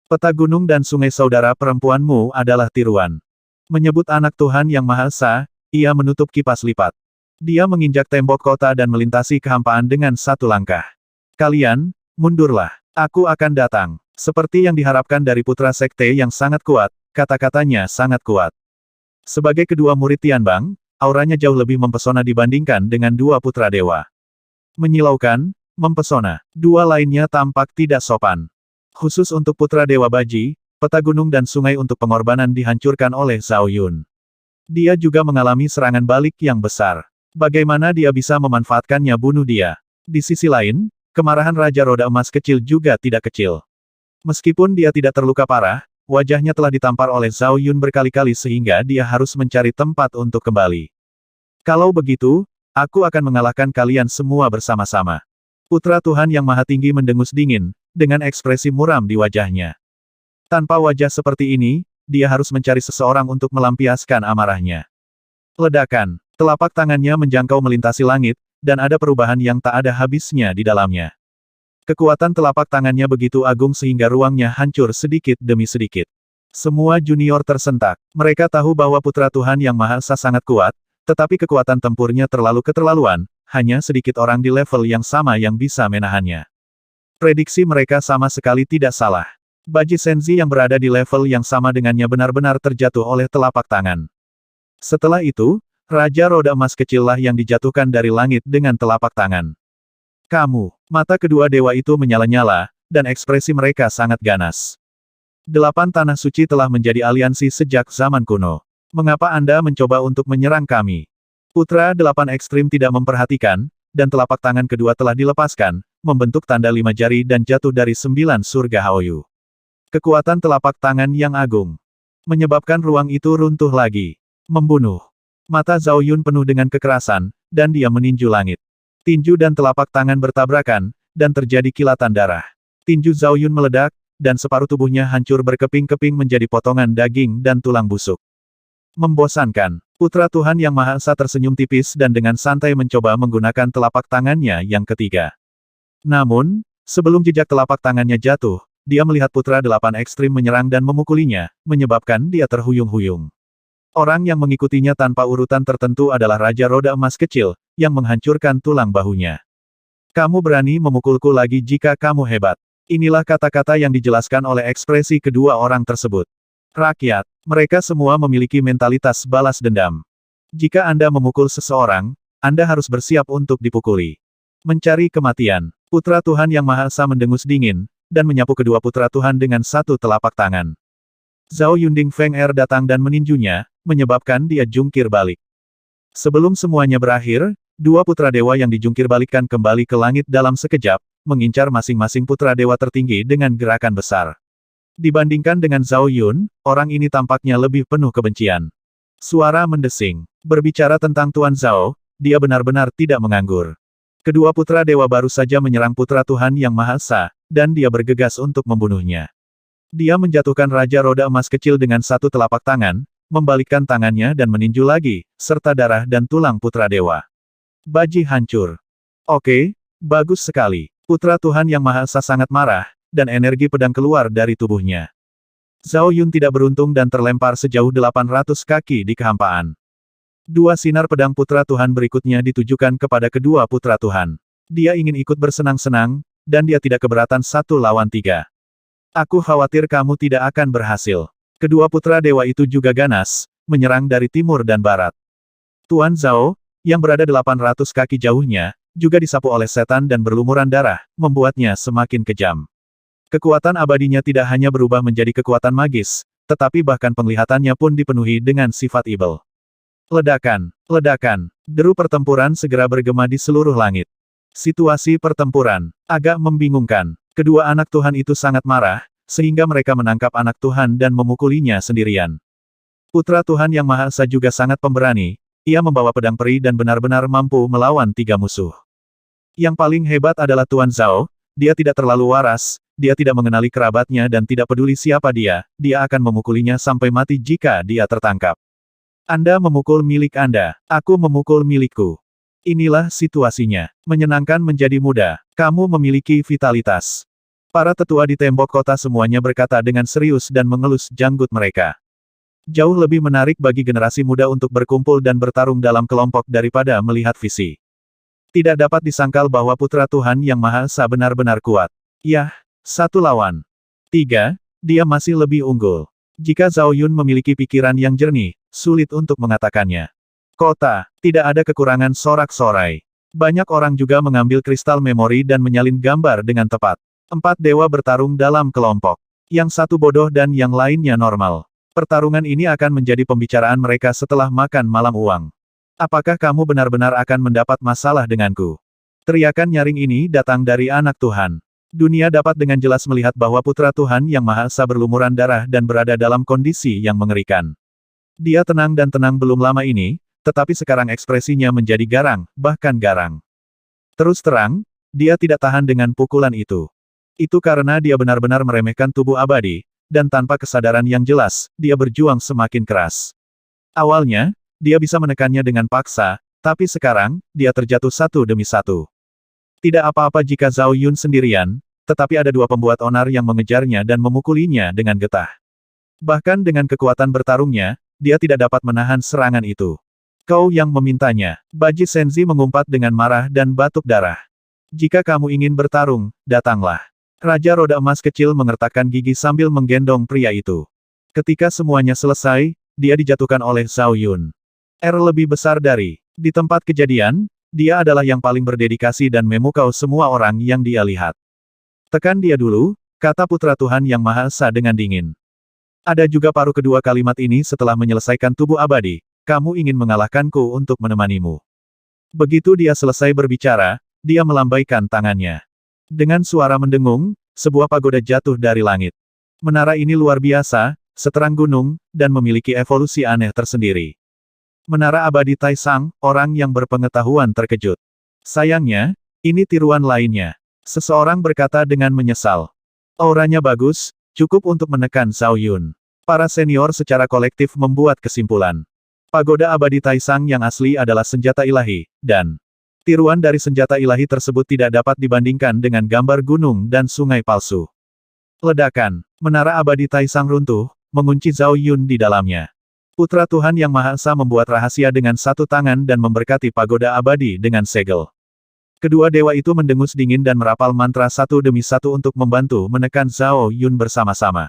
[SPEAKER 1] Peta gunung dan sungai saudara perempuanmu adalah tiruan. Menyebut anak Tuhan Yang Maha Esa, ia menutup kipas lipat. Dia menginjak tembok kota dan melintasi kehampaan dengan satu langkah. Kalian, mundurlah. Aku akan datang. Seperti yang diharapkan dari putra sekte yang sangat kuat, kata-katanya sangat kuat. Sebagai kedua murid Tianbang, auranya jauh lebih mempesona dibandingkan dengan dua putra dewa. Menyilaukan, mempesona. Dua lainnya tampak tidak sopan. Khusus untuk putra dewa Baji, peta gunung dan sungai untuk pengorbanan dihancurkan oleh Zhao Yun. Dia juga mengalami serangan balik yang besar. Bagaimana dia bisa memanfaatkannya bunuh dia? Di sisi lain, kemarahan Raja Roda Emas kecil juga tidak kecil. Meskipun dia tidak terluka parah, wajahnya telah ditampar oleh Zhao Yun berkali-kali sehingga dia harus mencari tempat untuk kembali. Kalau begitu, aku akan mengalahkan kalian semua bersama-sama. Putra Tuhan Yang Maha Tinggi mendengus dingin, dengan ekspresi muram di wajahnya. Tanpa wajah seperti ini, dia harus mencari seseorang untuk melampiaskan amarahnya. Ledakan, telapak tangannya menjangkau melintasi langit, dan ada perubahan yang tak ada habisnya di dalamnya. Kekuatan telapak tangannya begitu agung sehingga ruangnya hancur sedikit demi sedikit. Semua junior tersentak. Mereka tahu bahwa Putra Tuhan Yang Maha Esa sangat kuat, tetapi kekuatan tempurnya terlalu keterlaluan, hanya sedikit orang di level yang sama yang bisa menahannya. Prediksi mereka sama sekali tidak salah. Baji Senzi yang berada di level yang sama dengannya benar-benar terjatuh oleh telapak tangan. Setelah itu, Raja Roda Emas kecillah yang dijatuhkan dari langit dengan telapak tangan. Kamu, mata kedua dewa itu menyala-nyala, dan ekspresi mereka sangat ganas. 8 tanah suci telah menjadi aliansi sejak zaman kuno. Mengapa Anda mencoba untuk menyerang kami? Putra 8 ekstrim tidak memperhatikan, dan telapak tangan kedua telah dilepaskan, membentuk tanda 5 jari dan jatuh dari 9 surga Haoyu. Kekuatan telapak tangan yang agung menyebabkan ruang itu runtuh lagi. Membunuh. Mata Zhao Yun penuh dengan kekerasan, dan dia meninju langit. Tinju dan telapak tangan bertabrakan, dan terjadi kilatan darah. Tinju Zhao Yun meledak, dan separuh tubuhnya hancur berkeping-keping menjadi potongan daging dan tulang busuk. Membosankan. Putra Tuhan Yang Maha Esa tersenyum tipis dan dengan santai mencoba menggunakan telapak tangannya yang ketiga. Namun, sebelum jejak telapak tangannya jatuh, dia melihat Putra 8 ekstrim menyerang dan memukulinya, menyebabkan dia terhuyung-huyung. Orang yang mengikutinya tanpa urutan tertentu adalah Raja Roda Emas kecil, yang menghancurkan tulang bahunya. Kamu berani memukulku lagi jika kamu hebat. Inilah kata-kata yang dijelaskan oleh ekspresi kedua orang tersebut. Rakyat, mereka semua memiliki mentalitas balas dendam. Jika Anda memukul seseorang, Anda harus bersiap untuk dipukuli. Mencari kematian. Putra Tuhan Yang Maha Esa mendengus dingin, dan menyapu kedua putra Tuhan dengan satu telapak tangan. Zhao Yunding Feng Er datang dan meninjunya, menyebabkan dia jungkir balik. Sebelum semuanya berakhir, dua putra dewa yang dijungkir balikkan kembali ke langit dalam sekejap, mengincar masing-masing putra dewa tertinggi dengan gerakan besar. Dibandingkan dengan Zhao Yun, orang ini tampaknya lebih penuh kebencian. Suara mendesing. Berbicara tentang Tuan Zhao, dia benar-benar tidak menganggur. Kedua putra dewa baru saja menyerang putra Tuhan Yang Maha Esa, dan dia bergegas untuk membunuhnya. Dia menjatuhkan Raja Roda Emas kecil dengan satu telapak tangan, membalikkan tangannya dan meninju lagi, serta darah dan tulang putra dewa. Baji hancur. Oke, bagus sekali. Putra Tuhan Yang Maha Esa sangat marah, dan energi pedang keluar dari tubuhnya. Zhao Yun tidak beruntung dan terlempar sejauh 800 kaki di kehampaan. Dua sinar pedang putra Tuhan berikutnya ditujukan kepada kedua putra Tuhan. Dia ingin ikut bersenang-senang, dan dia tidak keberatan 1 lawan 3. Aku khawatir kamu tidak akan berhasil. Kedua putra dewa itu juga ganas, menyerang dari timur dan barat. Tuan Zhao, yang berada 800 kaki jauhnya, juga disapu oleh setan dan berlumuran darah, membuatnya semakin kejam. Kekuatan abadinya tidak hanya berubah menjadi kekuatan magis, tetapi bahkan penglihatannya pun dipenuhi dengan sifat evil. Ledakan, ledakan, deru pertempuran segera bergema di seluruh langit. Situasi pertempuran agak membingungkan. Kedua anak Tuhan itu sangat marah, sehingga mereka menangkap anak Tuhan dan memukulinya sendirian. Putra Tuhan Yang Maha Esa juga sangat pemberani, ia membawa pedang peri dan benar-benar mampu melawan 3 musuh. Yang paling hebat adalah Tuan Zhao, dia tidak terlalu waras, dia tidak mengenali kerabatnya dan tidak peduli siapa dia akan memukulinya sampai mati jika dia tertangkap. Anda memukul milik Anda, aku memukul milikku. Inilah situasinya. Menyenangkan menjadi muda. Kamu memiliki vitalitas. Para tetua di tembok kota semuanya berkata dengan serius dan mengelus janggut mereka. Jauh lebih menarik bagi generasi muda untuk berkumpul dan bertarung dalam kelompok daripada melihat visi. Tidak dapat disangkal bahwa Putra Tuhan Yang Maha Esa benar-benar kuat. Yah, 1 lawan 3, dia masih lebih unggul. Jika Zhao Yun memiliki pikiran yang jernih, sulit untuk mengatakannya. Kota, tidak ada kekurangan sorak-sorai. Banyak orang juga mengambil kristal memori dan menyalin gambar dengan tepat. 4 dewa bertarung dalam kelompok. Yang satu bodoh dan yang lainnya normal. Pertarungan ini akan menjadi pembicaraan mereka setelah makan malam uang. Apakah kamu benar-benar akan mendapat masalah denganku? Teriakan nyaring ini datang dari anak Tuhan. Dunia dapat dengan jelas melihat bahwa Putra Tuhan Yang Maha Esa berlumuran darah dan berada dalam kondisi yang mengerikan. Dia tenang dan tenang belum lama ini, tetapi sekarang ekspresinya menjadi garang, bahkan garang. Terus terang, dia tidak tahan dengan pukulan itu. Itu karena dia benar-benar meremehkan tubuh abadi, dan tanpa kesadaran yang jelas, dia berjuang semakin keras. Awalnya, dia bisa menekannya dengan paksa, tapi sekarang, dia terjatuh satu demi satu. Tidak apa-apa jika Zhao Yun sendirian, tetapi ada 2 pembuat onar yang mengejarnya dan memukulinya dengan getah. Bahkan dengan kekuatan bertarungnya, dia tidak dapat menahan serangan itu. Kau yang memintanya. Baji Senzi mengumpat dengan marah dan batuk darah. Jika kamu ingin bertarung, datanglah. Raja Roda Emas kecil mengertakkan gigi sambil menggendong pria itu. Ketika semuanya selesai, dia dijatuhkan oleh Zhao Yun. Lebih besar dari. Di tempat kejadian, dia adalah yang paling berdedikasi dan memukau semua orang yang dia lihat. Tekan dia dulu, kata Putra Tuhan Yang Maha Esa dengan dingin. Ada juga paruh kedua kalimat ini setelah menyelesaikan tubuh abadi, kamu ingin mengalahkanku untuk menemanimu. Begitu dia selesai berbicara, dia melambaikan tangannya. Dengan suara mendengung, sebuah pagoda jatuh dari langit. Menara ini luar biasa, seterang gunung, dan memiliki evolusi aneh tersendiri. Menara abadi Taisang, orang yang berpengetahuan terkejut. Sayangnya, ini tiruan lainnya. Seseorang berkata dengan menyesal. Auranya bagus, cukup untuk menekan Zhao Yun. Para senior secara kolektif membuat kesimpulan. Pagoda abadi Taisang yang asli adalah senjata ilahi, dan tiruan dari senjata ilahi tersebut tidak dapat dibandingkan dengan gambar gunung dan sungai palsu. Ledakan. Menara abadi Taisang runtuh, mengunci Zhao Yun di dalamnya. Putra Tuhan Yang Maha Esa membuat rahasia dengan 1 tangan dan memberkati pagoda abadi dengan segel. Kedua dewa itu mendengus dingin dan merapal mantra 1 demi 1 untuk membantu menekan Zhao Yun bersama-sama.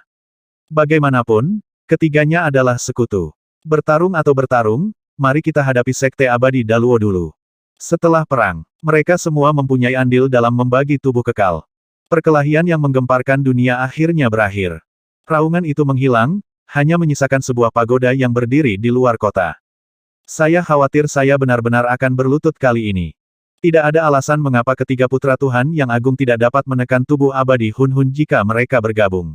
[SPEAKER 1] Bagaimanapun, ketiganya adalah sekutu. Bertarung atau bertarung, mari kita hadapi Sekte Abadi Daluo dulu. Setelah perang, mereka semua mempunyai andil dalam membagi tubuh kekal. Perkelahian yang menggemparkan dunia akhirnya berakhir. Raungan itu menghilang, hanya menyisakan sebuah pagoda yang berdiri di luar kota. Saya khawatir saya benar-benar akan berlutut kali ini. Tidak ada alasan mengapa ketiga putra Tuhan yang agung tidak dapat menekan tubuh abadi Hun Hun jika mereka bergabung.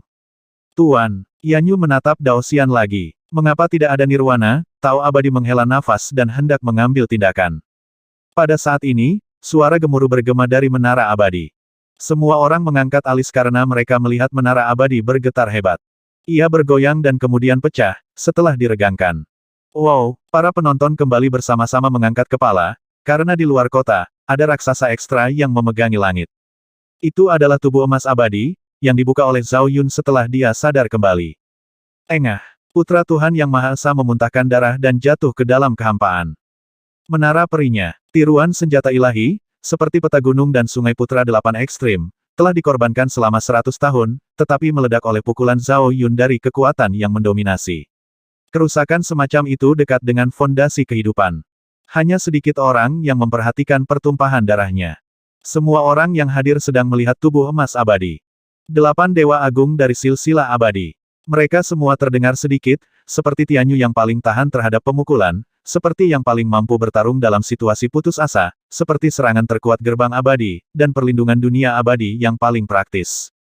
[SPEAKER 1] Tuan, Yanyu menatap Daosian lagi. Mengapa tidak ada nirwana? Tao abadi menghela nafas dan hendak mengambil tindakan. Pada saat ini, suara gemuruh bergema dari menara abadi. Semua orang mengangkat alis karena mereka melihat menara abadi bergetar hebat. Ia bergoyang dan kemudian pecah, setelah diregangkan. Wow, para penonton kembali bersama-sama mengangkat kepala, karena di luar kota, ada raksasa ekstra yang memegangi langit. Itu adalah tubuh emas abadi, yang dibuka oleh Zhao Yun setelah dia sadar kembali. Engah, putra Tuhan Yang Maha Esa memuntahkan darah dan jatuh ke dalam kehampaan. Menara perinya, tiruan senjata ilahi, seperti peta gunung dan sungai putra 8 ekstrim, telah dikorbankan selama 100 tahun, tetapi meledak oleh pukulan Zhao Yun dari kekuatan yang mendominasi. Kerusakan semacam itu dekat dengan fondasi kehidupan. Hanya sedikit orang yang memperhatikan pertumpahan darahnya. Semua orang yang hadir sedang melihat tubuh emas abadi. 8 dewa agung dari silsilah abadi. Mereka semua terdengar sedikit, seperti Tianyu yang paling tahan terhadap pemukulan, seperti yang paling mampu bertarung dalam situasi putus asa, seperti serangan terkuat gerbang abadi, dan perlindungan dunia abadi yang paling praktis.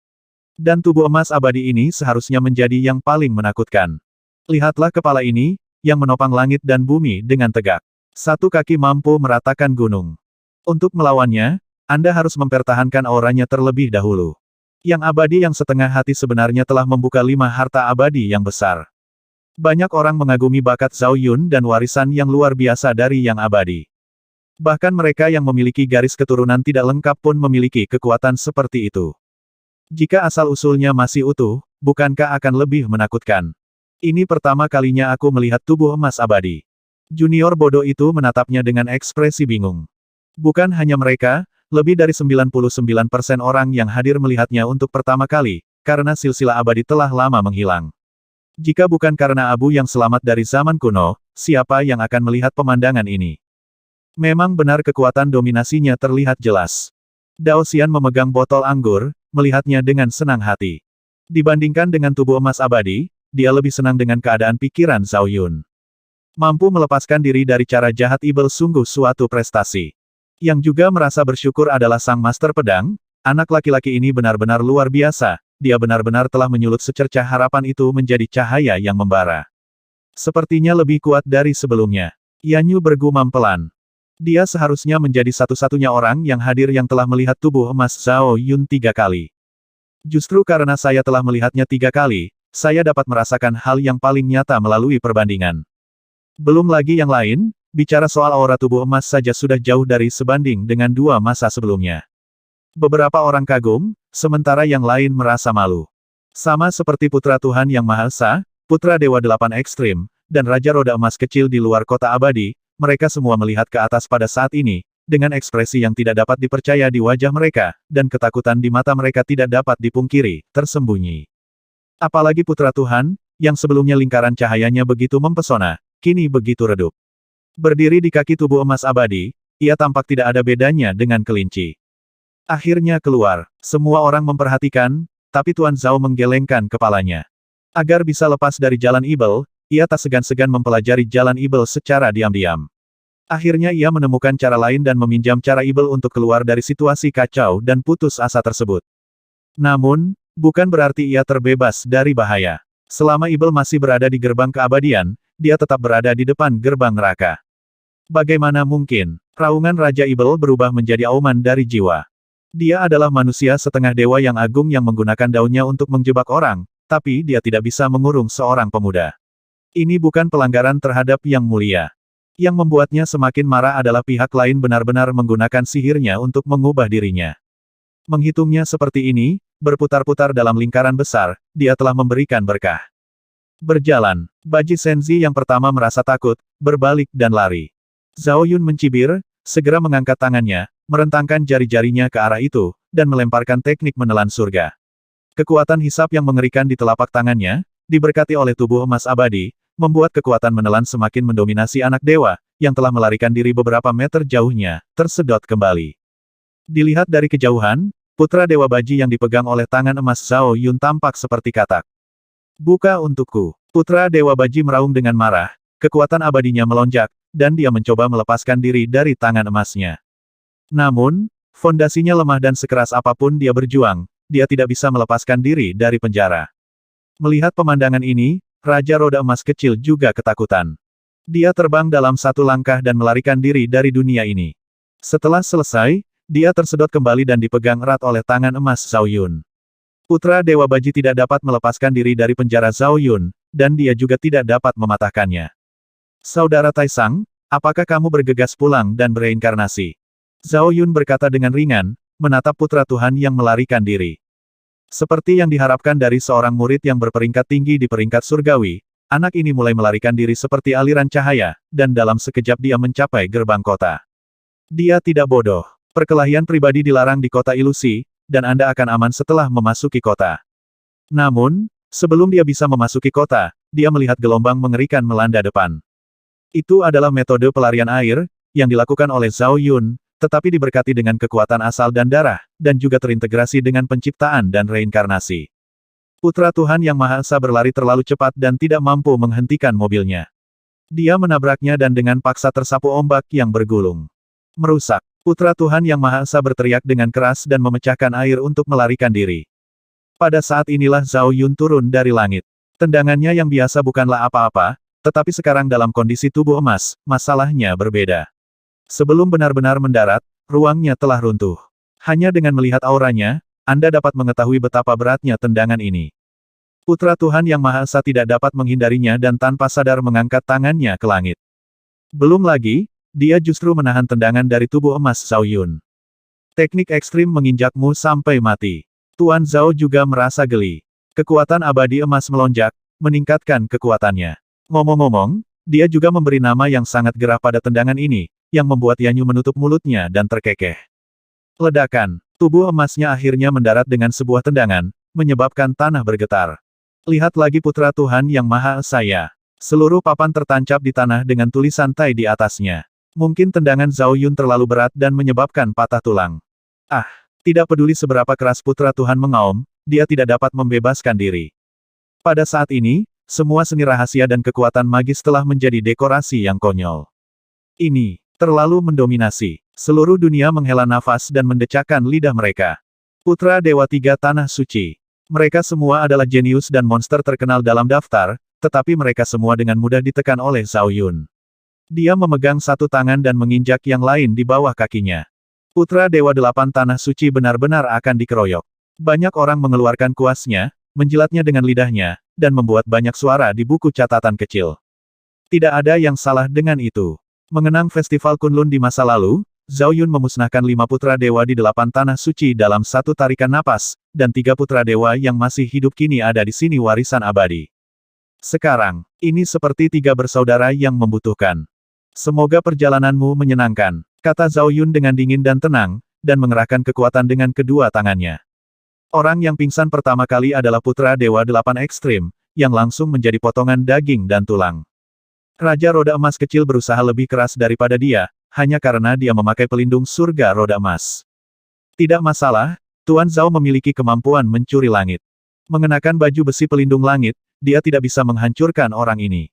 [SPEAKER 1] Dan tubuh emas abadi ini seharusnya menjadi yang paling menakutkan. Lihatlah kepala ini, yang menopang langit dan bumi dengan tegak. 1 kaki mampu meratakan gunung. Untuk melawannya, Anda harus mempertahankan auranya terlebih dahulu. Yang abadi yang setengah hati sebenarnya telah membuka 5 harta abadi yang besar. Banyak orang mengagumi bakat Zhao Yun dan warisan yang luar biasa dari Yang Abadi. Bahkan mereka yang memiliki garis keturunan tidak lengkap pun memiliki kekuatan seperti itu. Jika asal-usulnya masih utuh, bukankah akan lebih menakutkan? Ini pertama kalinya aku melihat tubuh emas abadi. Junior bodoh itu menatapnya dengan ekspresi bingung. Bukan hanya mereka, lebih dari 99% orang yang hadir melihatnya untuk pertama kali, karena silsilah abadi telah lama menghilang. Jika bukan karena Abu yang selamat dari zaman kuno, siapa yang akan melihat pemandangan ini? Memang benar kekuatan dominasinya terlihat jelas. Dao Xian memegang botol anggur, melihatnya dengan senang hati. Dibandingkan dengan tubuh emas abadi, dia lebih senang dengan keadaan pikiran Zhao Yun. Mampu melepaskan diri dari cara jahat Ibel sungguh suatu prestasi. Yang juga merasa bersyukur adalah sang master pedang, anak laki-laki ini benar-benar luar biasa, dia benar-benar telah menyulut secercah harapan itu menjadi cahaya yang membara. Sepertinya lebih kuat dari sebelumnya. Yanyu bergumam pelan. Dia seharusnya menjadi satu-satunya orang yang hadir yang telah melihat tubuh emas Zhao Yun 3 kali. Justru karena saya telah melihatnya 3 kali, saya dapat merasakan hal yang paling nyata melalui perbandingan. Belum lagi yang lain, bicara soal aura tubuh emas saja sudah jauh dari sebanding dengan 2 masa sebelumnya. Beberapa orang kagum, sementara yang lain merasa malu. Sama seperti Putra Tuhan Yang Maha Esa, Putra Dewa 8 Ekstrim, dan Raja Roda Emas kecil di luar kota abadi, mereka semua melihat ke atas pada saat ini, dengan ekspresi yang tidak dapat dipercaya di wajah mereka, dan ketakutan di mata mereka tidak dapat dipungkiri, tersembunyi. Apalagi Putra Tuhan, yang sebelumnya lingkaran cahayanya begitu mempesona, kini begitu redup. Berdiri di kaki tubuh emas abadi, ia tampak tidak ada bedanya dengan kelinci. Akhirnya keluar, semua orang memperhatikan, tapi Tuan Zhao menggelengkan kepalanya. Agar bisa lepas dari jalan Ibel, ia tak segan-segan mempelajari jalan Ibel secara diam-diam. Akhirnya ia menemukan cara lain dan meminjam cara Ibel untuk keluar dari situasi kacau dan putus asa tersebut. Namun, bukan berarti ia terbebas dari bahaya. Selama Ibel masih berada di gerbang keabadian, dia tetap berada di depan gerbang neraka. Bagaimana mungkin, raungan Raja Ibel berubah menjadi auman dari jiwa. Dia adalah manusia setengah dewa yang agung yang menggunakan daunnya untuk menjebak orang, tapi dia tidak bisa mengurung seorang pemuda. Ini bukan pelanggaran terhadap yang mulia. Yang membuatnya semakin marah adalah pihak lain benar-benar menggunakan sihirnya untuk mengubah dirinya. Menghitungnya seperti ini, berputar-putar dalam lingkaran besar, dia telah memberikan berkah. Berjalan, Baji Senzi yang pertama merasa takut, berbalik dan lari. Zhao Yun mencibir, segera mengangkat tangannya, merentangkan jari-jarinya ke arah itu, dan melemparkan teknik menelan surga. Kekuatan hisap yang mengerikan di telapak tangannya, diberkati oleh tubuh emas abadi, membuat kekuatan menelan semakin mendominasi anak dewa, yang telah melarikan diri beberapa meter jauhnya, tersedot kembali. Dilihat dari kejauhan, Putra Dewa Baji yang dipegang oleh tangan emas Zhao Yun tampak seperti katak. Buka untukku. Putra Dewa Baji meraung dengan marah, kekuatan abadinya melonjak, dan dia mencoba melepaskan diri dari tangan emasnya. Namun, fondasinya lemah dan sekeras apapun dia berjuang, dia tidak bisa melepaskan diri dari penjara. Melihat pemandangan ini, Raja Roda Emas kecil juga ketakutan. Dia terbang dalam satu langkah dan melarikan diri dari dunia ini. Setelah selesai, dia tersedot kembali dan dipegang erat oleh tangan emas Zhao Yun. Putra Dewa Baji tidak dapat melepaskan diri dari penjara Zhao Yun, dan dia juga tidak dapat mematahkannya. Saudara Taisang, apakah kamu bergegas pulang dan bereinkarnasi? Zhao Yun berkata dengan ringan, menatap Putra Tuhan yang melarikan diri. Seperti yang diharapkan dari seorang murid yang berperingkat tinggi di peringkat surgawi, anak ini mulai melarikan diri seperti aliran cahaya, dan dalam sekejap dia mencapai gerbang kota. Dia tidak bodoh. Perkelahian pribadi dilarang di kota ilusi, dan Anda akan aman setelah memasuki kota. Namun, sebelum dia bisa memasuki kota, dia melihat gelombang mengerikan melanda depan. Itu adalah metode pelarian air, yang dilakukan oleh Zhao Yun, tetapi diberkati dengan kekuatan asal dan darah, dan juga terintegrasi dengan penciptaan dan reinkarnasi. Putra Tuhan Yang Maha Esa berlari terlalu cepat dan tidak mampu menghentikan mobilnya. Dia menabraknya dan dengan paksa tersapu ombak yang bergulung. Merusak. Putra Tuhan Yang Maha Esa berteriak dengan keras dan memecahkan air untuk melarikan diri. Pada saat inilah Zhao Yun turun dari langit. Tendangannya yang biasa bukanlah apa-apa, tetapi sekarang dalam kondisi tubuh emas, masalahnya berbeda. Sebelum benar-benar mendarat, ruangnya telah runtuh. Hanya dengan melihat auranya, Anda dapat mengetahui betapa beratnya tendangan ini. Putra Tuhan Yang Maha Esa tidak dapat menghindarinya dan tanpa sadar mengangkat tangannya ke langit. Belum lagi, dia justru menahan tendangan dari tubuh emas Zhao Yun. Teknik ekstrim menginjakmu sampai mati. Tuan Zhao juga merasa geli. Kekuatan abadi emas melonjak, meningkatkan kekuatannya. Ngomong-ngomong, dia juga memberi nama yang sangat gerah pada tendangan ini, yang membuat Yanyu menutup mulutnya dan terkekeh. Ledakan, tubuh emasnya akhirnya mendarat dengan sebuah tendangan, menyebabkan tanah bergetar. Lihat lagi Putra Tuhan Yang Maha Esa ya. Seluruh papan tertancap di tanah dengan tulisan Tai di atasnya. Mungkin tendangan Zhao Yun terlalu berat dan menyebabkan patah tulang. Ah, tidak peduli seberapa keras Putra Tuhan mengaum, dia tidak dapat membebaskan diri. Pada saat ini, semua seni rahasia dan kekuatan magis telah menjadi dekorasi yang konyol. Ini terlalu mendominasi. Seluruh dunia menghela nafas dan mendecakkan lidah mereka. Putra Dewa Tiga Tanah Suci. Mereka semua adalah jenius dan monster terkenal dalam daftar, tetapi mereka semua dengan mudah ditekan oleh Zhao Yun. Dia memegang satu tangan dan menginjak yang lain di bawah kakinya. Putra Dewa Delapan Tanah Suci benar-benar akan dikeroyok. Banyak orang mengeluarkan kuasnya, menjilatnya dengan lidahnya, dan membuat banyak suara di buku catatan kecil. Tidak ada yang salah dengan itu. Mengenang festival Kunlun di masa lalu, Zhao Yun memusnahkan 5 putra dewa di 8 tanah suci dalam satu tarikan napas, dan 3 putra dewa yang masih hidup kini ada di sini warisan abadi. Sekarang, ini seperti 3 bersaudara yang membutuhkan. Semoga perjalananmu menyenangkan, kata Zhao Yun dengan dingin dan tenang, dan mengerahkan kekuatan dengan kedua tangannya. Orang yang pingsan pertama kali adalah putra dewa 8 ekstrim, yang langsung menjadi potongan daging dan tulang. Raja Roda Emas kecil berusaha lebih keras daripada dia, hanya karena dia memakai pelindung surga roda emas. Tidak masalah, Tuan Zhao memiliki kemampuan mencuri langit. Mengenakan baju besi pelindung langit, dia tidak bisa menghancurkan orang ini.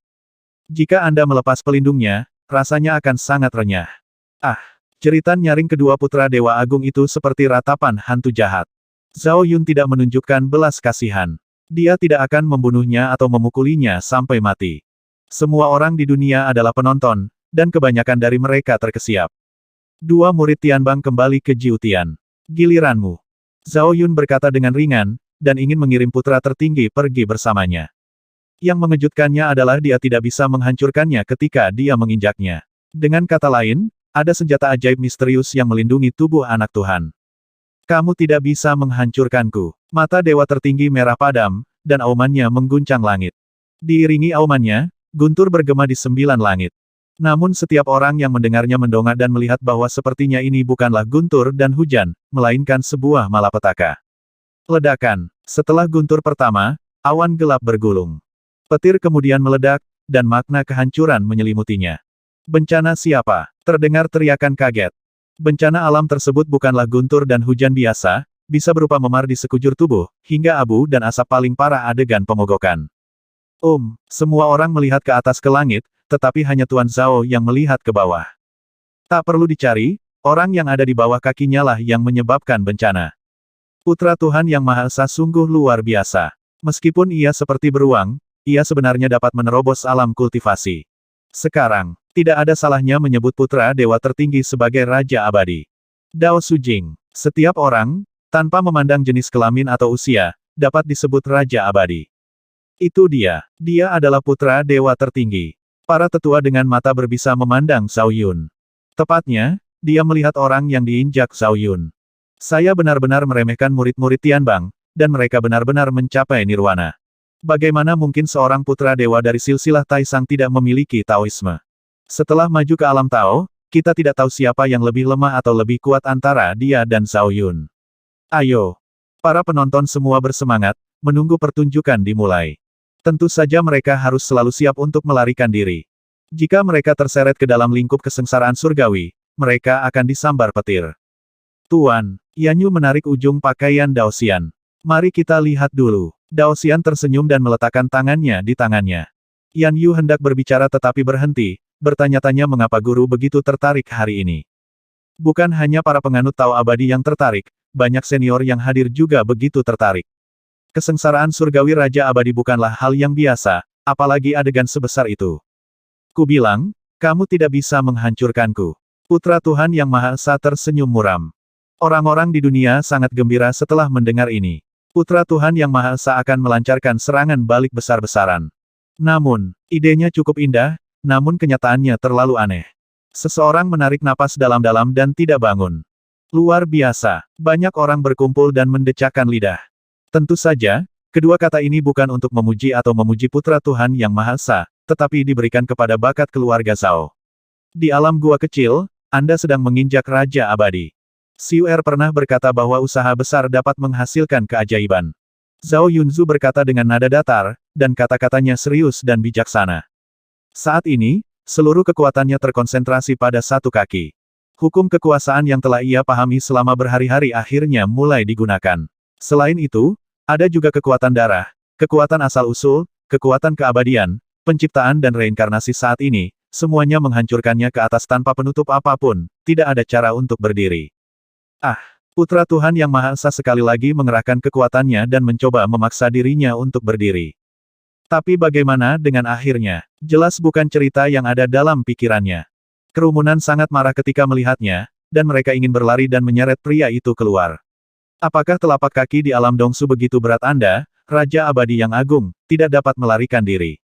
[SPEAKER 1] Jika Anda melepas pelindungnya, rasanya akan sangat renyah. Ah, jeritan nyaring kedua putra Dewa Agung itu seperti ratapan hantu jahat. Zhao Yun tidak menunjukkan belas kasihan. Dia tidak akan membunuhnya atau memukulinya sampai mati. Semua orang di dunia adalah penonton, dan kebanyakan dari mereka terkesiap. 2 murid Tianbang kembali ke Jiutian. Giliranmu. Zhao Yun berkata dengan ringan, dan ingin mengirim putra tertinggi pergi bersamanya. Yang mengejutkannya adalah dia tidak bisa menghancurkannya ketika dia menginjaknya. Dengan kata lain, ada senjata ajaib misterius yang melindungi tubuh anak Tuhan. Kamu tidak bisa menghancurkanku. Mata dewa tertinggi merah padam, dan aumannya mengguncang langit. Diiringi aumannya, guntur bergema di 9 langit. Namun setiap orang yang mendengarnya mendongak dan melihat bahwa sepertinya ini bukanlah guntur dan hujan, melainkan sebuah malapetaka. Ledakan. Setelah guntur pertama, awan gelap bergulung. Petir kemudian meledak, dan makna kehancuran menyelimutinya. Bencana siapa? Terdengar teriakan kaget. Bencana alam tersebut bukanlah guntur dan hujan biasa, bisa berupa memar di sekujur tubuh, hingga abu dan asap paling parah adegan pemogokan. Semua orang melihat ke atas ke langit, tetapi hanya Tuan Zhao yang melihat ke bawah. Tak perlu dicari, orang yang ada di bawah kakinya lah yang menyebabkan bencana. Putra Tuhan Yang Maha Esa sungguh luar biasa. Meskipun ia seperti beruang, ia sebenarnya dapat menerobos alam kultivasi. Sekarang, tidak ada salahnya menyebut putra dewa tertinggi sebagai Raja Abadi. Dao Sujing. Setiap orang, tanpa memandang jenis kelamin atau usia, dapat disebut Raja Abadi. Itu dia. Dia adalah putra dewa tertinggi. Para tetua dengan mata berbisa memandang Zhao Yun. Tepatnya, dia melihat orang yang diinjak Zhao Yun. Saya benar-benar meremehkan murid-murid Tianbang, dan mereka benar-benar mencapai nirwana. Bagaimana mungkin seorang putra dewa dari silsilah Taisang tidak memiliki Taoisme? Setelah maju ke alam Tao, kita tidak tahu siapa yang lebih lemah atau lebih kuat antara dia dan Zhao Yun. Ayo. Para penonton semua bersemangat, menunggu pertunjukan dimulai. Tentu saja mereka harus selalu siap untuk melarikan diri. Jika mereka terseret ke dalam lingkup kesengsaraan surgawi, mereka akan disambar petir. Tuan, Yanyu menarik ujung pakaian Daoxian. Mari kita lihat dulu. Daoxian tersenyum dan meletakkan tangannya di tangannya. Yan Yu hendak berbicara tetapi berhenti, bertanya-tanya mengapa guru begitu tertarik hari ini. Bukan hanya para penganut Tao abadi yang tertarik, banyak senior yang hadir juga begitu tertarik. Kesengsaraan surgawi Raja Abadi bukanlah hal yang biasa, apalagi adegan sebesar itu. Ku bilang, kamu tidak bisa menghancurkanku. Putra Tuhan Yang Maha Esa tersenyum muram. Orang-orang di dunia sangat gembira setelah mendengar ini. Putra Tuhan Yang Maha Esa akan melancarkan serangan balik besar-besaran. Namun, idenya cukup indah, namun kenyataannya terlalu aneh. Seseorang menarik napas dalam-dalam dan tidak bangun. Luar biasa, banyak orang berkumpul dan mendecakkan lidah. Tentu saja, Kedua kata ini bukan untuk memuji atau memuji putra Tuhan Yang Maha Esa, tetapi diberikan kepada bakat keluarga Zhao. Di alam gua kecil, Anda sedang menginjak Raja Abadi. Xiu'er pernah berkata bahwa usaha besar dapat menghasilkan keajaiban. Zhao Yunzu berkata dengan nada datar, dan kata-katanya serius dan bijaksana. Saat ini, seluruh kekuatannya terkonsentrasi pada satu kaki. Hukum kekuasaan yang telah ia pahami selama berhari-hari akhirnya mulai digunakan. Selain itu, ada juga kekuatan darah, kekuatan asal-usul, kekuatan keabadian, penciptaan dan reinkarnasi saat ini, semuanya menghancurkannya ke atas tanpa penutup apapun, tidak ada cara untuk berdiri. Putra Tuhan Yang Maha Esa sekali lagi mengerahkan kekuatannya dan mencoba memaksa dirinya untuk berdiri. Tapi bagaimana dengan akhirnya? Jelas bukan cerita yang ada dalam pikirannya. Kerumunan sangat marah ketika melihatnya, dan mereka ingin berlari dan menyeret pria itu keluar. Apakah telapak kaki di alam Dongsu begitu berat Anda, Raja Abadi yang agung, tidak dapat melarikan diri?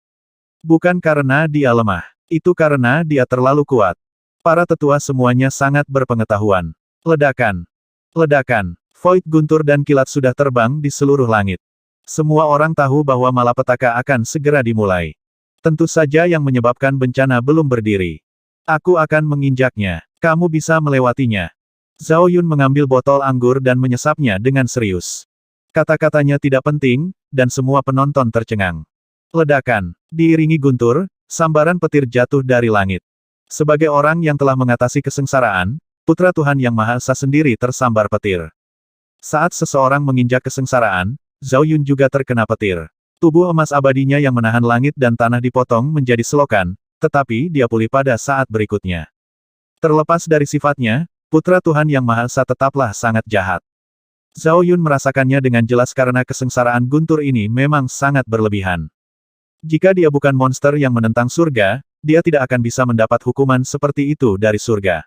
[SPEAKER 1] Bukan karena dia lemah. Itu karena dia terlalu kuat. Para tetua semuanya sangat berpengetahuan. Ledakan. Ledakan. Void guntur dan kilat sudah terbang di seluruh langit. Semua orang tahu bahwa malapetaka akan segera dimulai. Tentu saja yang menyebabkan bencana belum berdiri. Aku akan menginjaknya. Kamu bisa melewatinya. Zhao Yun mengambil botol anggur dan menyesapnya dengan serius. Kata-katanya tidak penting, dan semua penonton tercengang. Ledakan. Diiringi guntur, sambaran petir jatuh dari langit. Sebagai orang yang telah mengatasi kesengsaraan, putra Tuhan Yang Maha Esa sendiri tersambar petir. Saat seseorang menginjak kesengsaraan, Zhao Yun juga terkena petir. Tubuh emas abadinya yang menahan langit dan tanah dipotong menjadi selokan, tetapi dia pulih pada saat berikutnya. Terlepas dari sifatnya, putra Tuhan Yang Maha Esa tetaplah sangat jahat. Zhao Yun merasakannya dengan jelas karena kesengsaraan guntur ini memang sangat berlebihan. Jika dia bukan monster yang menentang surga, dia tidak akan bisa mendapat hukuman seperti itu dari surga.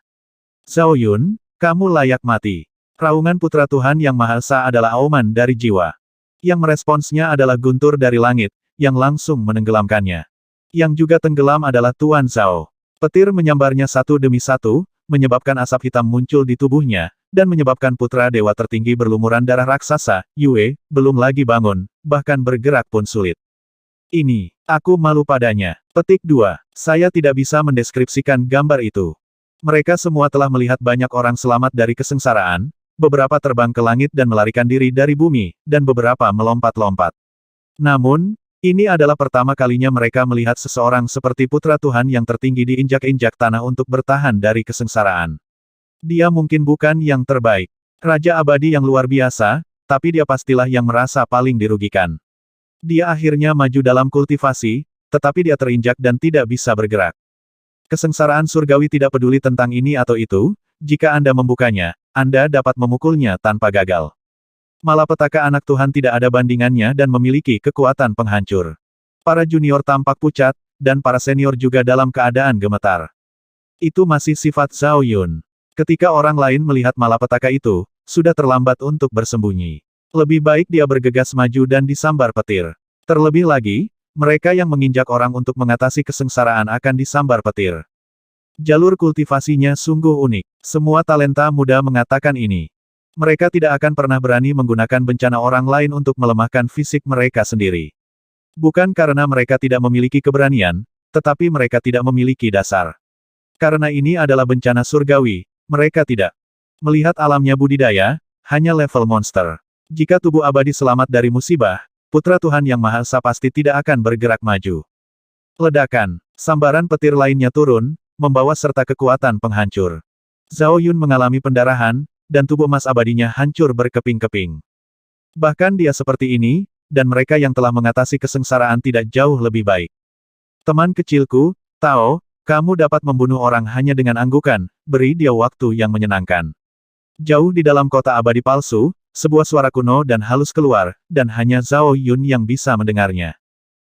[SPEAKER 1] Zhao Yun, kamu layak mati. Raungan putra Tuhan Yang Maha Esa adalah auman dari jiwa. Yang meresponsnya adalah guntur dari langit, yang langsung menenggelamkannya. Yang juga tenggelam adalah Tuan Zhao. Petir menyambarnya satu demi satu, menyebabkan asap hitam muncul di tubuhnya, dan menyebabkan putra dewa tertinggi berlumuran darah raksasa, Yue, belum lagi bangun, bahkan bergerak pun sulit. Ini, aku malu padanya. Petik 2. Saya tidak bisa mendeskripsikan gambar itu. Mereka semua telah melihat banyak orang selamat dari kesengsaraan, beberapa terbang ke langit dan melarikan diri dari bumi, dan beberapa melompat-lompat. Namun, ini adalah pertama kalinya mereka melihat seseorang seperti putra Tuhan yang tertinggi diinjak-injak tanah untuk bertahan dari kesengsaraan. Dia mungkin bukan yang terbaik. Raja Abadi yang luar biasa, tapi dia pastilah yang merasa paling dirugikan. Dia akhirnya maju dalam kultivasi, tetapi dia terinjak dan tidak bisa bergerak. Kesengsaraan surgawi tidak peduli tentang ini atau itu, jika Anda membukanya, Anda dapat memukulnya tanpa gagal. Malapetaka anak Tuhan tidak ada bandingannya dan memiliki kekuatan penghancur. Para junior tampak pucat, dan para senior juga dalam keadaan gemetar. Itu masih sifat Zhao Yun. Ketika orang lain melihat malapetaka itu, sudah terlambat untuk bersembunyi. Lebih baik dia bergegas maju dan disambar petir. Terlebih lagi, mereka yang menginjak orang untuk mengatasi kesengsaraan akan disambar petir. Jalur kultivasinya sungguh unik. Semua talenta muda mengatakan ini. Mereka tidak akan pernah berani menggunakan bencana orang lain untuk melemahkan fisik mereka sendiri. Bukan karena mereka tidak memiliki keberanian, tetapi mereka tidak memiliki dasar. Karena ini adalah bencana surgawi, mereka tidak melihat alamnya budidaya, hanya level monster. Jika tubuh abadi selamat dari musibah, putra Tuhan Yang Maha Esa pasti tidak akan bergerak maju. Ledakan, sambaran petir lainnya turun, membawa serta kekuatan penghancur. Zhao Yun mengalami pendarahan, dan tubuh emas abadinya hancur berkeping-keping. Bahkan dia seperti ini, dan mereka yang telah mengatasi kesengsaraan tidak jauh lebih baik. Teman kecilku, Tao, kamu dapat membunuh orang hanya dengan anggukan, beri dia waktu yang menyenangkan. Jauh di dalam kota abadi palsu, sebuah suara kuno dan halus keluar, dan hanya Zhao Yun yang bisa mendengarnya.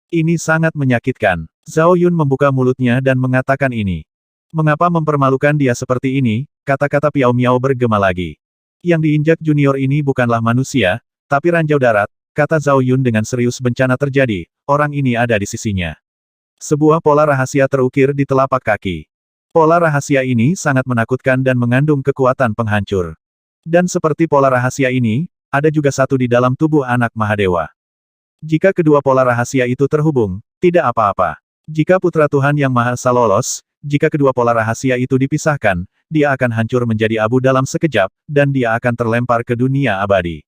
[SPEAKER 1] Ini sangat menyakitkan. Zhao Yun membuka mulutnya dan mengatakan ini. Mengapa mempermalukan dia seperti ini? Kata-kata Piao Miao bergema lagi. Yang diinjak junior ini bukanlah manusia, tapi ranjau darat, kata Zhao Yun dengan serius. Bencana terjadi, orang ini ada di sisinya. Sebuah pola rahasia terukir di telapak kaki. Pola rahasia ini sangat menakutkan dan mengandung kekuatan penghancur. Dan seperti pola rahasia ini, ada juga satu di dalam tubuh anak Mahadewa. Jika kedua pola rahasia itu terhubung, tidak apa-apa. Jika Putra Tuhan Yang Maha Esa lolos, jika kedua pola rahasia itu dipisahkan, dia akan hancur menjadi abu dalam sekejap, dan dia akan terlempar ke dunia abadi.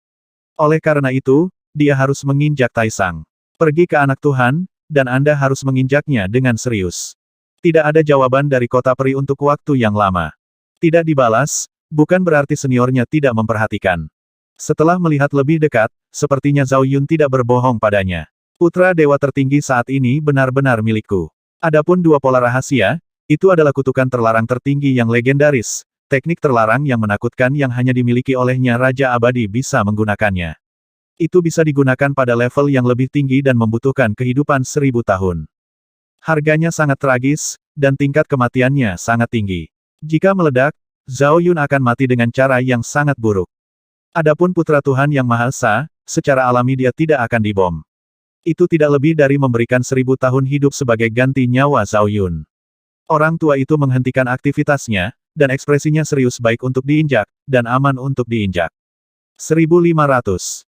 [SPEAKER 1] Oleh karena itu, dia harus menginjak Taisang. Pergi ke anak Tuhan, dan Anda harus menginjaknya dengan serius. Tidak ada jawaban dari kota peri untuk waktu yang lama. Tidak dibalas, bukan berarti seniornya tidak memperhatikan. Setelah melihat lebih dekat, sepertinya Zhao Yun tidak berbohong padanya. Putra Dewa Tertinggi saat ini benar-benar milikku. Adapun dua pola rahasia, itu adalah kutukan terlarang tertinggi yang legendaris, teknik terlarang yang menakutkan yang hanya dimiliki olehnya Raja Abadi bisa menggunakannya. Itu bisa digunakan pada level yang lebih tinggi dan membutuhkan kehidupan 1000 tahun. Harganya sangat tragis, dan tingkat kematiannya sangat tinggi. Jika meledak, Zhao Yun akan mati dengan cara yang sangat buruk. Adapun Putra Tuhan Yang Maha Esa, secara alami dia tidak akan dibom. Itu tidak lebih dari memberikan 1000 tahun hidup sebagai ganti nyawa Zhao Yun. Orang tua itu menghentikan aktivitasnya, dan ekspresinya serius baik untuk diinjak, dan aman untuk diinjak. 1500.